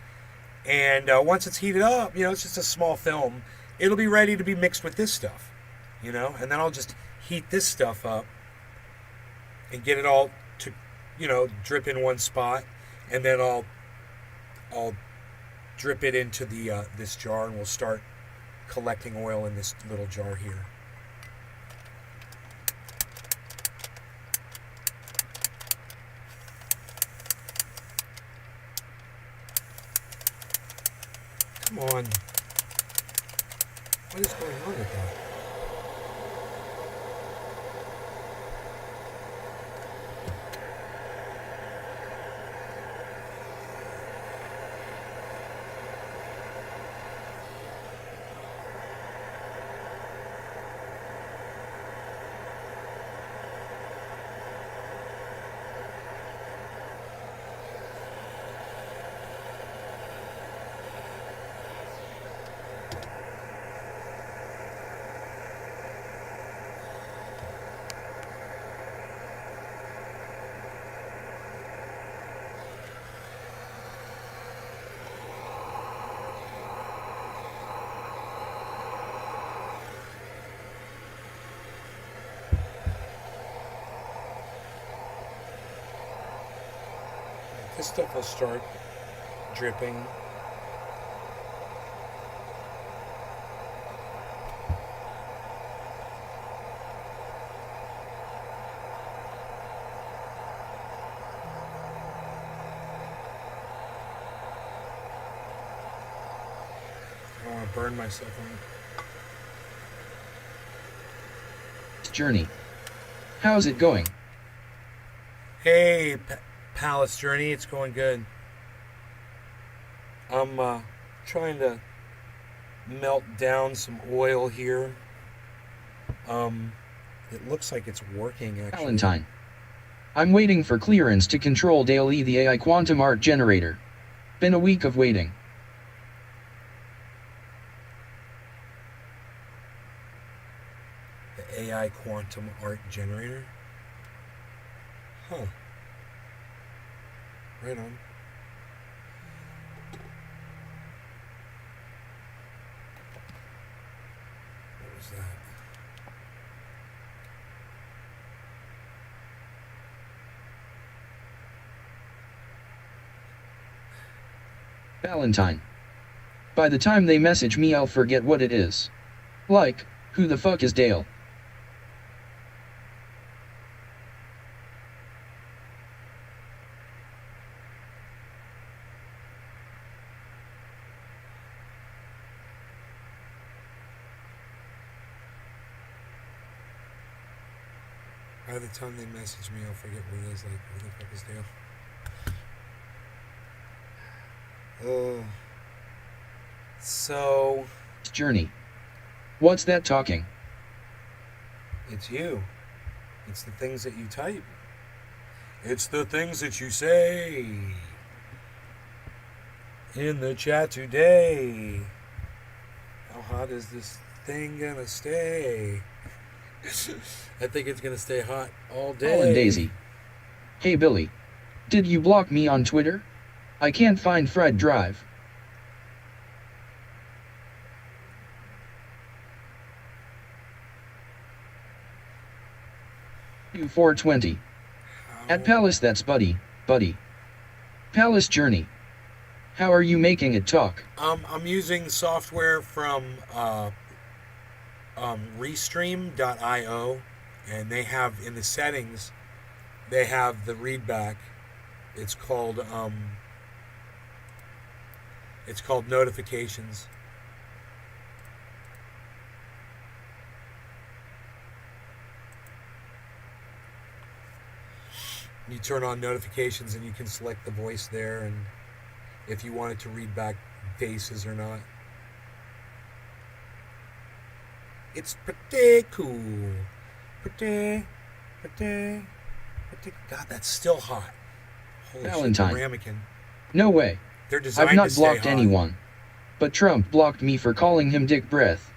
And once it's heated up, you know, it's just a small film. It'll be ready to be mixed with this stuff, you know? And then I'll just heat this stuff up and get it all to, you know, drip in one spot. And then I'll drip it into the this jar, and we'll start collecting oil in this little jar here. Come on. What is going on with that? This stuff will start dripping. I want to burn myself on it. Journey. How's it going? Hey, Palace Journey, it's going good. I'm trying to melt down some oil here. It looks like it's working, actually. Valentine. I'm waiting for clearance to control daily the AI quantum art generator. Been a week of waiting. The AI quantum art generator. Huh. Right on. What was that? Valentine. By the time they message me, I'll forget what it is. Like, who the fuck is Dale? By the time they message me, I'll forget what it is. Like, who the fuck is Dale? So, Journey. What's that talking? it's you. It's the things that you type. It's the things that you say in the chat today. How hot is this thing gonna stay? I think it's gonna stay hot all day. Paul and Daisy. Hey Billy. Did you block me on Twitter? I can't find Fred Drive. U420. At Palace, that's Buddy. Palace Journey. How are you making it talk? I'm using software from Restream.io, and they have in the settings, they have the readback. It's called notifications. You turn on notifications and you can select the voice there, and if you want it to read back faces or not. It's pretty cool. Pretty. God, that's still hot. Holy Valentine. shit, the ramekin. No way. They're designed I've not to stay blocked hot. anyone. But Trump blocked me for calling him Dick Breath.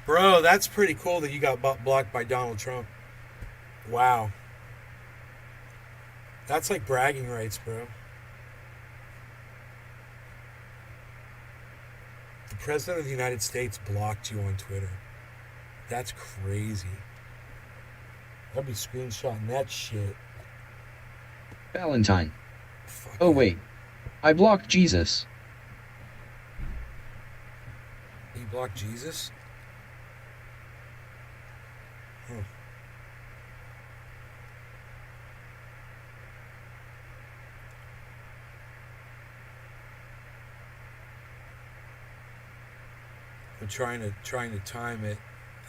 Bro, that's pretty cool that you got blocked by Donald Trump. Wow. That's like bragging rights, bro. The President of the United States blocked you on Twitter. That's crazy. I'll be screenshotting that shit. Valentine. Fuck Oh yeah. wait. I blocked Jesus. You blocked Jesus? Huh. I'm trying to time it.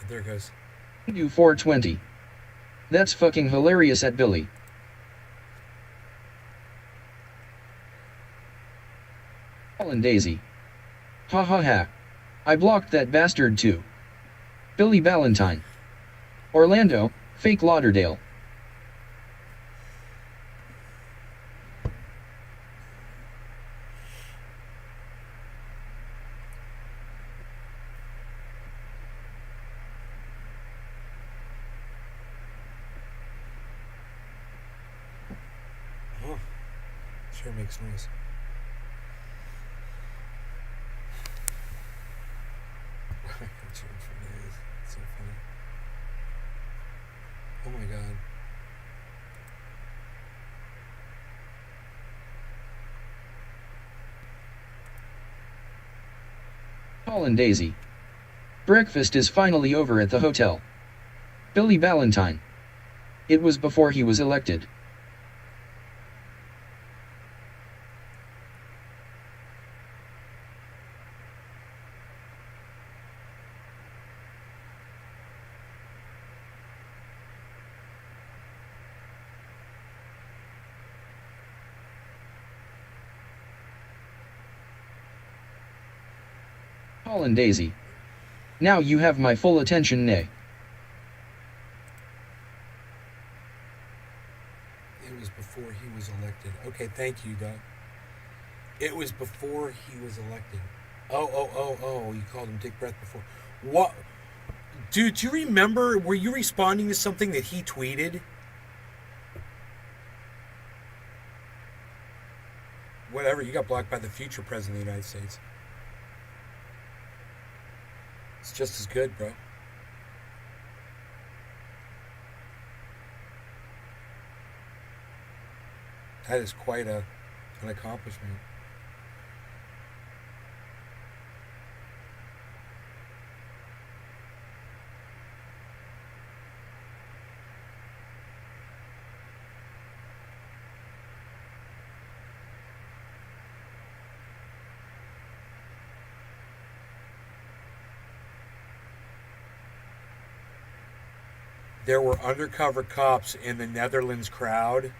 There it goes. U420. That's fucking hilarious at Billy. Paul and Daisy. Ha ha ha. I blocked that bastard too. Billy Valentine. Orlando, fake Lauderdale. Oh, sure makes noise. It's so funny. Oh my god. Paul and Daisy. Breakfast is finally over at the hotel. Billy Valentine. It was before he was elected. Paul and Daisy. Now you have my full attention, nay. It was before he was elected. Okay, thank you, Doug. It was before he was elected. Oh, you called him Dick Breath before. What? Dude, do you remember, were you responding to something that he tweeted? Whatever, you got blocked by the future president of the United States. It's just as good, bro. That is quite an accomplishment. There were undercover cops in the Netherlands crowd.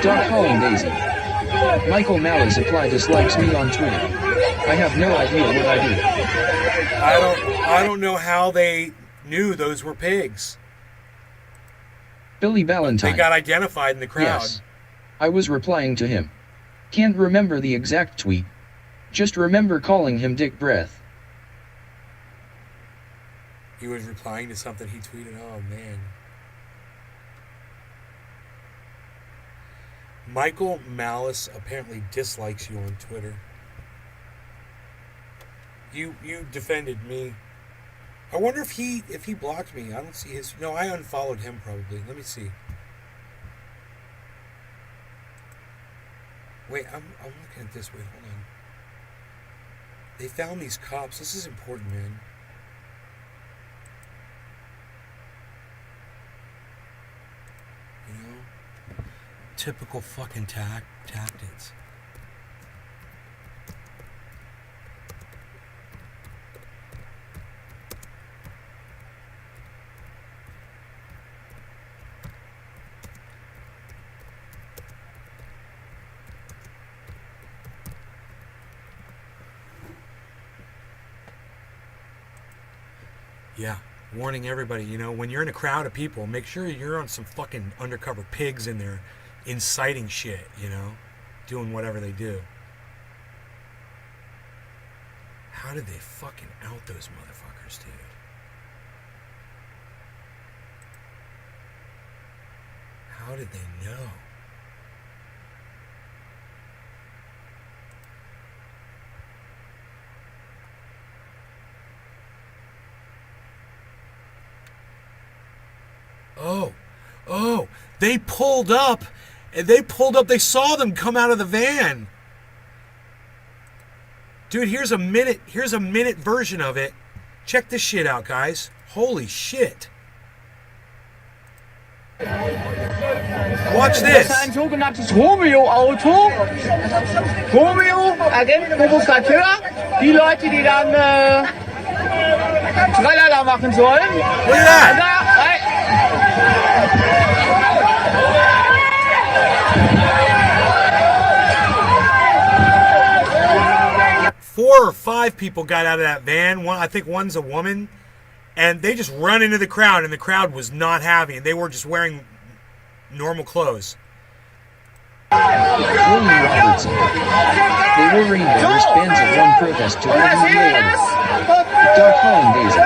Doc Holland Daisy. Michael Malice applied dislikes me on Twitter. I have no idea what I did. I don't know how they knew those were pigs. Billy Valentine. They got identified in the crowd. Yes. I was replying to him. Can't remember the exact tweet. Just remember calling him Dick Breath. He was replying to something he tweeted. Oh, man. Michael Malice apparently dislikes you on Twitter. You defended me. I wonder if he blocked me. I don't see his... No, I unfollowed him probably. Let me see. Wait, I'm looking at this. Wait, hold on. They found these cops. This is important, man. You know? Typical fucking tactics. Yeah, warning everybody, you know, when you're in a crowd of people, make sure you're on some fucking undercover pigs in there inciting shit, you know, doing whatever they do. How did they fucking out those motherfuckers, dude? How did they know? Oh, they pulled up. They saw them come out of the van. Dude, here's a minute version of it. Check this shit out, guys. Holy shit. Watch this. Das ist ein sogenanntes Romeo-Auto. Romeo, Agent, Provokateur. Die Leute, die dann Tralala machen sollen. Look at that. 4 or 5 people got out of that van. I think one's a woman. And they just run into the crowd, and the crowd was not having it. They were just wearing normal clothes. William Robertson. They were wearing the wristbands of one protest to review the other. Doc Holland Daisy.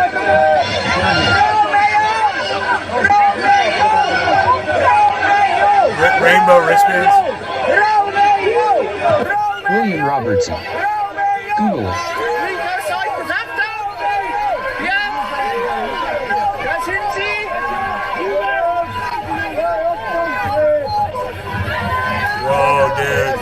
Rainbow wristbands. William Robertson. Google it. Whoa, dude.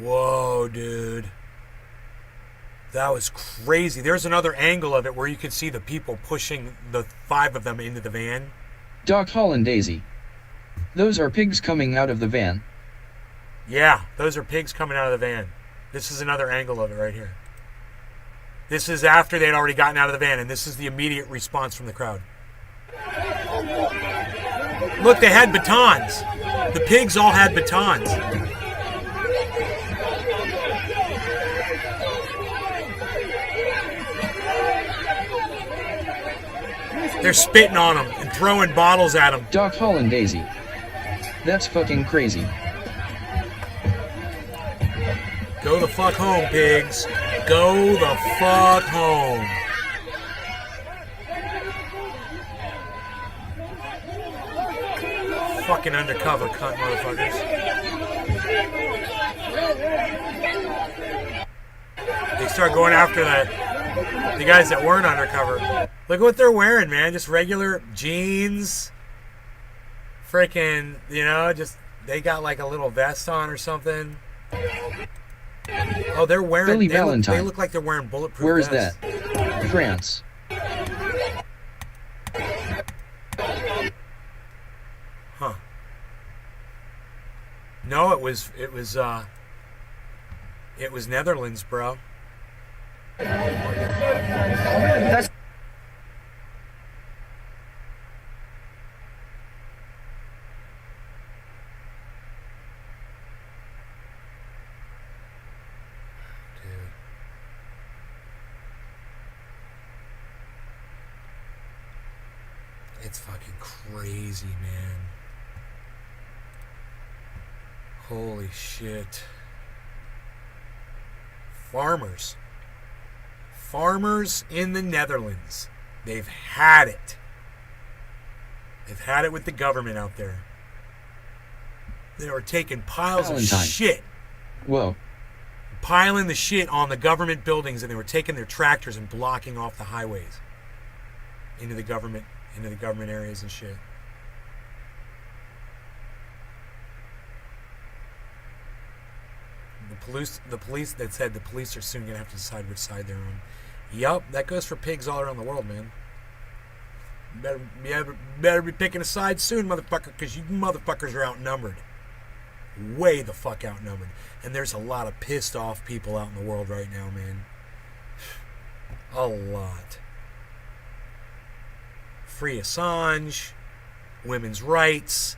Whoa, dude. That was crazy. There's another angle of it where you can see the people pushing the 5 of them into the van. Doc Holland Daisy. Those are pigs coming out of the van. Yeah, those are pigs coming out of the van. This is another angle of it right here. This is after they'd already gotten out of the van, and this is the immediate response from the crowd. Look, they had batons. The pigs all had batons. They're spitting on them and throwing bottles at them. Doc Holland Daisy. That's fucking crazy. Go the fuck home, pigs. Go the fuck home. Fucking undercover cunt motherfuckers. They start going after the guys that weren't undercover. Look what they're wearing, man. Just regular jeans. Freaking, you know, just they got like a little vest on or something. Oh, they're wearing. Billy Valentine. They look like they're wearing bulletproof Where is vests. that? France. Huh. No, it was Netherlands, bro. That's It's fucking crazy, man. Holy shit. Farmers in the Netherlands. They've had it. They've had it with the government out there. They were taking piles Valentine. of shit. Whoa. Piling the shit on the government buildings, and they were taking their tractors and blocking off the highways into the government areas and shit. The police that said the police are soon gonna have to decide which side they're on. Yup, that goes for pigs all around the world, man. Better be picking a side soon, motherfucker, because you motherfuckers are outnumbered. Way the fuck outnumbered. And there's a lot of pissed off people out in the world right now, man. A lot. Free Assange, women's rights,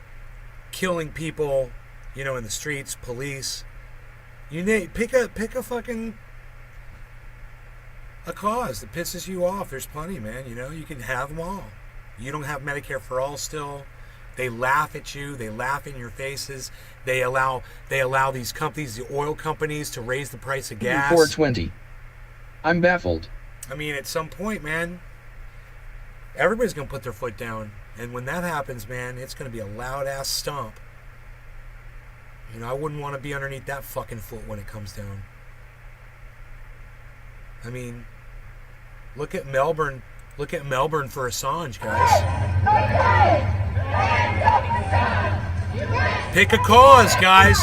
killing people, you know, in the streets, police. You pick a fucking a cause that pisses you off. There's plenty, man. You know, you can have them all. You don't have Medicare for all still. They laugh at you. They laugh in your faces. They allow these companies, the oil companies, to raise the price of gas. 420. I'm baffled. I mean, at some point, man, everybody's gonna put their foot down, and when that happens, man, it's gonna be a loud ass stomp. You know, I wouldn't want to be underneath that fucking foot when it comes down. I mean, look at Melbourne. Look at Melbourne for Assange, guys. Pick a cause, guys.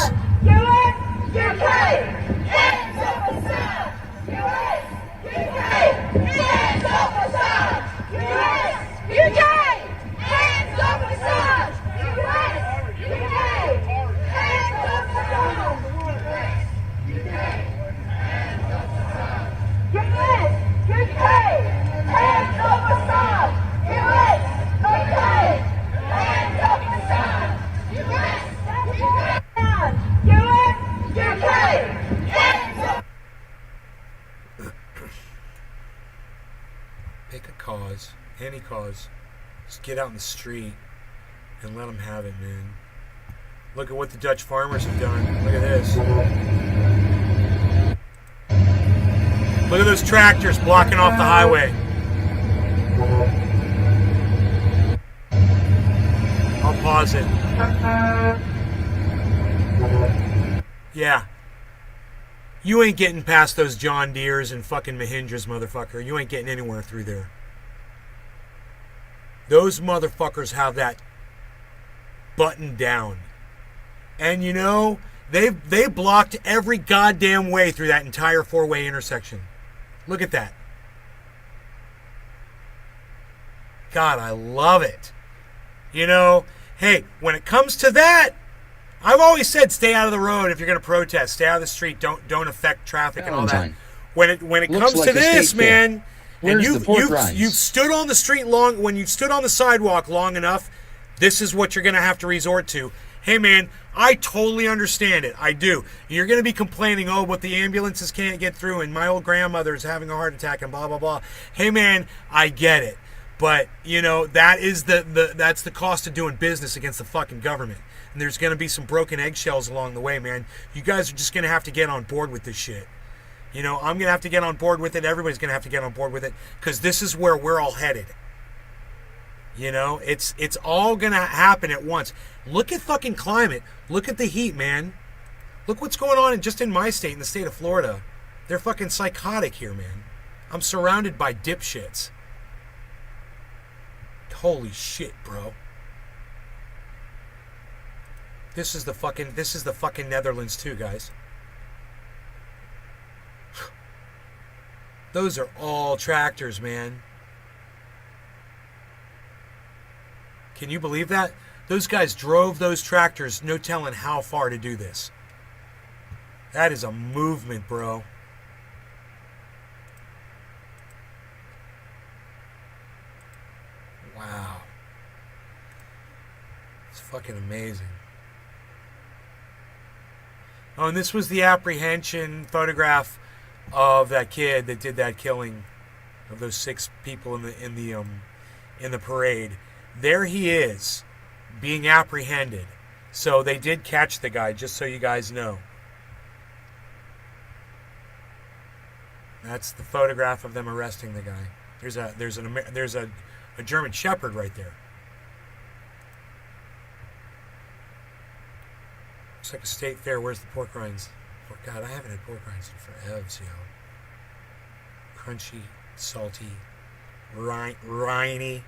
Pick a cause, any cause. Just get out in the street and let them have it, man. Look at what the Dutch farmers have done. Look at this. Look at those tractors blocking off the highway. I'll pause it. Yeah. You ain't getting past those John Deeres and fucking Mahindras, motherfucker. You ain't getting anywhere through there. Those motherfuckers have that buttoned down. And you know, they blocked every goddamn way through that entire four-way intersection. Look at that. God, I love it. You know, hey, when it comes to that, I've always said stay out of the road if you're going to protest. Stay out of the street. Don't affect traffic and all that. Valentine. When it Looks comes like to a this, state fair. man, Where's and the pork rinds? you've stood on the street long, when you've stood on the sidewalk long enough, this is what you're going to have to resort to. Hey, man, I totally understand it. I do. You're going to be complaining, oh, but the ambulances can't get through, and my old grandmother is having a heart attack, and blah, blah, blah. Hey, man, I get it. But, you know, that is that's the cost of doing business against the fucking government. And there's going to be some broken eggshells along the way, man. You guys are just going to have to get on board with this shit. You know, I'm going to have to get on board with it. Everybody's going to have to get on board with it, because this is where we're all headed. You know, it's all going to happen at once. Look at fucking climate. Look at the heat, man. Look what's going on just in my state, in the state of Florida. They're fucking psychotic here, man. I'm surrounded by dipshits. Holy shit, bro. This is the fucking Netherlands too, guys. Those are all tractors, man. Can you believe that? Those guys drove those tractors, no telling how far to do this. That is a movement, bro. Wow. It's fucking amazing. Oh, and this was the apprehension photograph of that kid that did that killing of those 6 people in the parade. There he is, being apprehended. So they did catch the guy, just so you guys know. That's the photograph of them arresting the guy. There's a German Shepherd right there. Looks like a state fair. Where's the pork rinds? Oh, God, I haven't had pork rinds in forever, yo. Crunchy, salty, rindy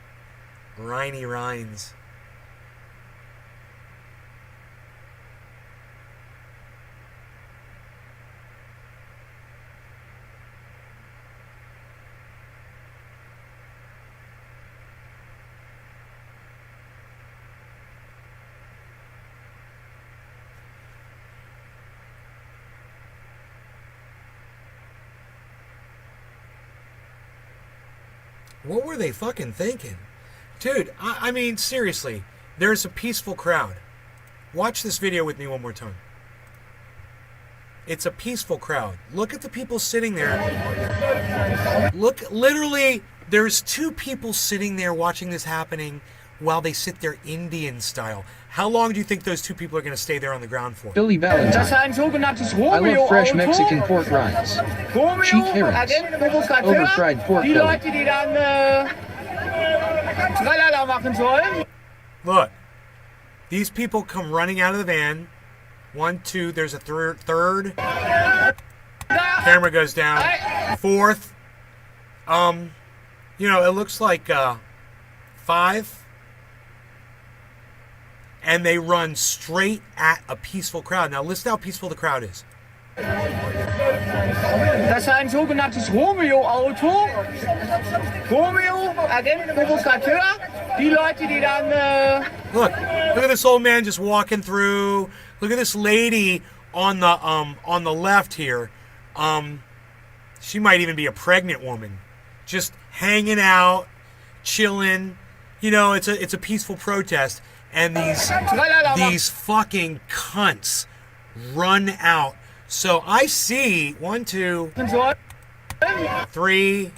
rinds. What were they fucking thinking? Dude, I mean, seriously, there's a peaceful crowd. Watch this video with me one more time. It's a peaceful crowd. Look at the people sitting there. Look, literally, there's 2 people sitting there watching this happening while they sit there Indian style. How long do you think those 2 people are going to stay there on the ground for? Billy Valentine. I love fresh Mexican pork rinds. Cheap herrings. Overfried pork belly. Look, these people come running out of the van. 1, 2, there's a third. Camera goes down. 4th. You know, it looks like 5. And they run straight at a peaceful crowd. Now listen how peaceful the crowd is. Das ist ein sogenanntes Romeo-Auto. Romeo, Agent, Provokateur. Die Leute, die dann... Look at this old man just walking through. Look at this lady on the left here. She might even be a pregnant woman, just hanging out, chilling. You know, it's a peaceful protest, and these fucking cunts run out. So I see 1, 2, 3.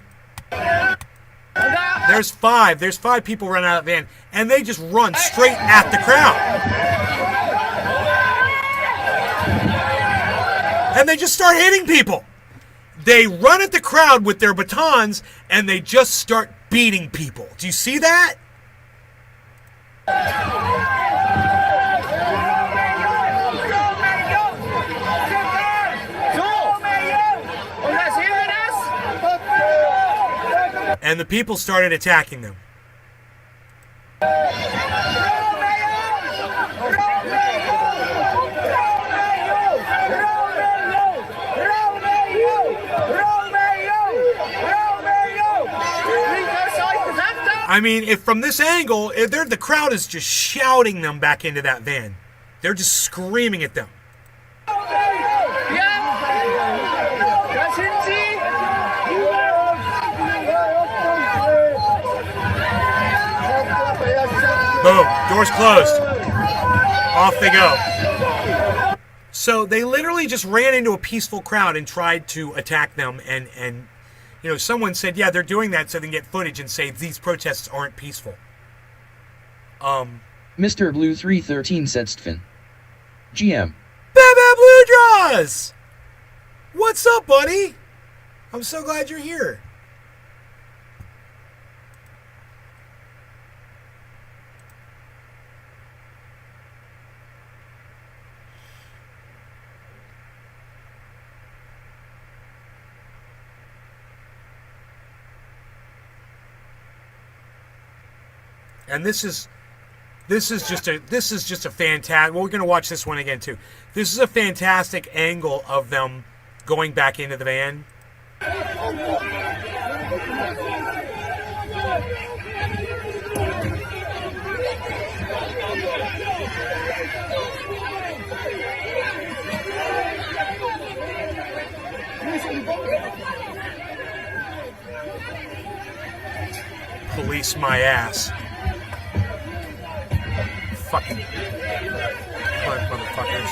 There's 5. There's 5 people running out of the van, and they just run straight at the crowd. And they just start hitting people. They run at the crowd with their batons, and they just start beating people. Do you see that? And the people started attacking them. I mean, if from this angle, the crowd is just shouting them back into that van. They're just screaming at them. Boom, doors closed. Off they go. So they literally just ran into a peaceful crowd and tried to attack them and You know, someone said, yeah, they're doing that so they can get footage and say these protests aren't peaceful. Mr. Blue 313 Setstfin. GM. Bam Blue Draws! What's up, buddy? I'm so glad you're here. And this is just a fantastic. Well, we're gonna watch this one again too. This is a fantastic angle of them going back into the van. Police my ass. Fucking cunt motherfuckers.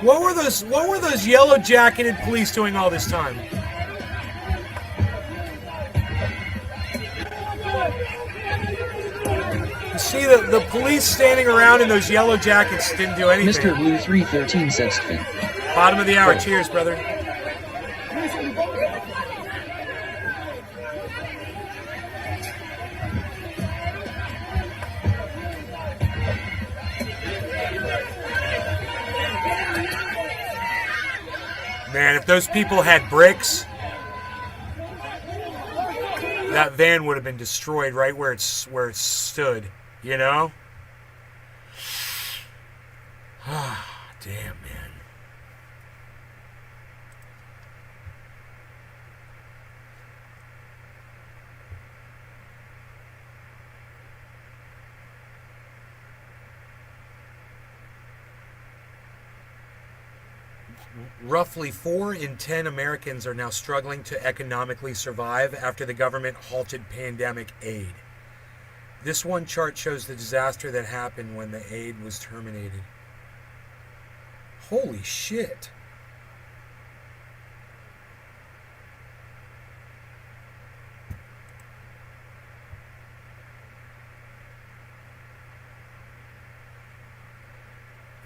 What were those yellow jacketed police doing all this time? You see the police standing around in those yellow jackets didn't do anything. Mr. Blue 313 Sexton. Bottom of the hour. Cheers, brother. Man, if those people had bricks, that van would have been destroyed right where it stood, you know? Damn, man. Roughly 4 in 10 Americans are now struggling to economically survive after the government halted pandemic aid. This one chart shows the disaster that happened when the aid was terminated. Holy shit.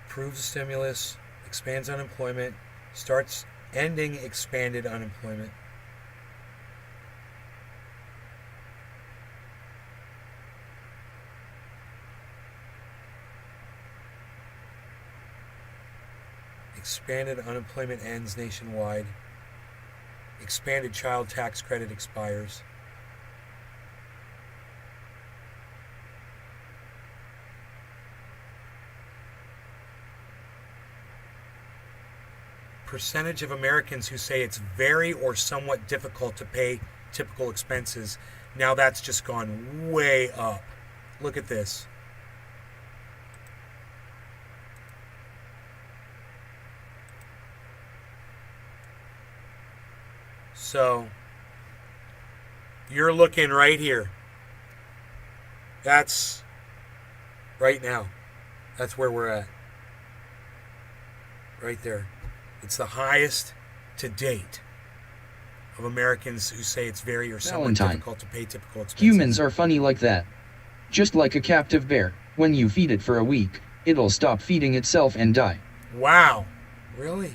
Approves the stimulus. Expands unemployment, starts ending expanded unemployment. Expanded unemployment ends nationwide. Expanded child tax credit expires. Percentage of Americans who say it's very or somewhat difficult to pay typical expenses. Now that's just gone way up. Look at this. So you're looking right here. That's right now. That's where we're at. Right there. It's the highest to date of Americans who say it's very or somewhat difficult to pay typical expenses. Humans are funny like that. Just like a captive bear, when you feed it for a week, it'll stop feeding itself and die. Wow. Really?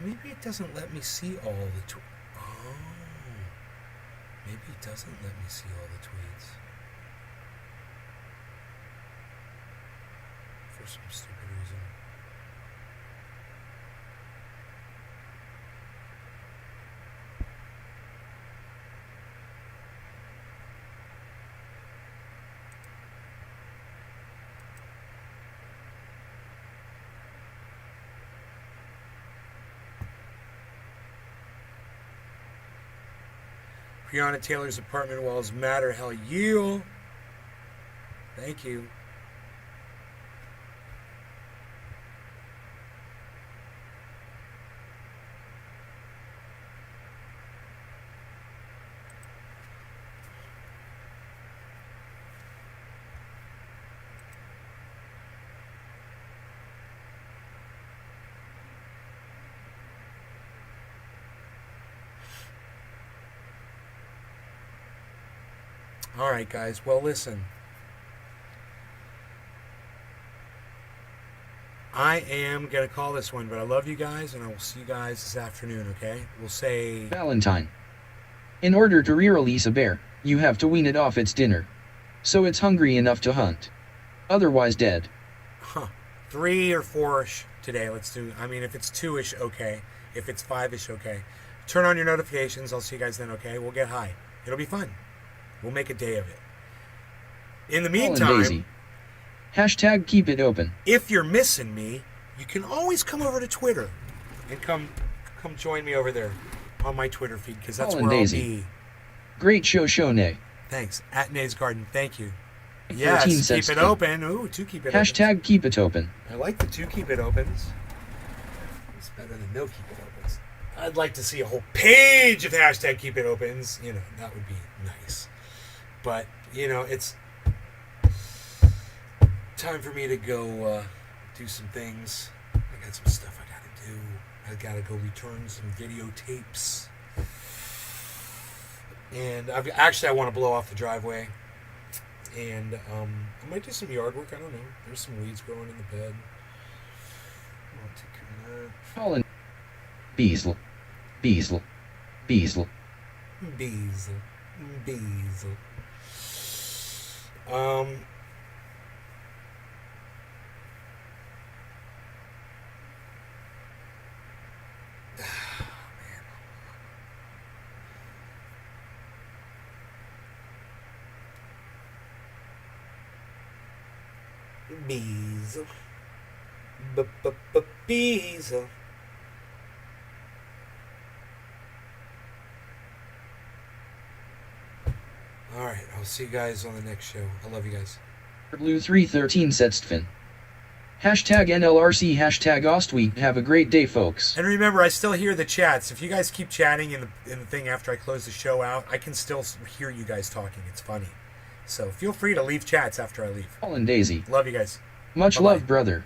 Maybe it doesn't let me see all the tweets. Oh. Maybe it doesn't let me see all the tweets. For some stupid reason. Breonna Taylor's apartment walls matter. Hell, you. Thank you. All right, guys. Well, listen. I am going to call this one, but I love you guys, and I will see you guys this afternoon, okay? We'll say... Valentine. In order to re-release a bear, you have to wean it off its dinner. So it's hungry enough to hunt. Otherwise dead. Huh. 3 or 4-ish today. Let's do... I mean, if it's 2-ish, okay. If it's 5-ish, okay. Turn on your notifications. I'll see you guys then, okay? We'll get high. It'll be fun. We'll make a day of it. In the meantime... Hashtag keep it open. If you're missing me, you can always come over to Twitter and come join me over there on my Twitter feed, because that's where I'll be. Great show, Nay. Thanks. At Nay's Garden. Thank you. 14 Yes, cents keep it open. Ooh, 2 keep it Hashtag opens. keep it open. I like the 2 keep it opens. It's better than no keep it opens. I'd like to see a whole page of hashtag keep it opens. You know, that would be nice. But, you know, it's time for me to go do some things. I got some stuff I gotta do. I gotta go return some videotapes. And I want to blow off the driveway. And I might do some yard work. I don't know. There's some weeds growing in the bed. I'll take care of that. Colin. Beazel. Beazel. Beazel. Beazel. Beazel. Beazel. Beazel. Alright, I'll see you guys on the next show. I love you guys. Blue 313 Setstfin. Hashtag NLRC, hashtag Ostweek. Have a great day, folks. And remember, I still hear the chats. If you guys keep chatting in the thing after I close the show out, I can still hear you guys talking. It's funny. So feel free to leave chats after I leave. Colin Daisy. Love you guys. Much Bye-bye. love, brother.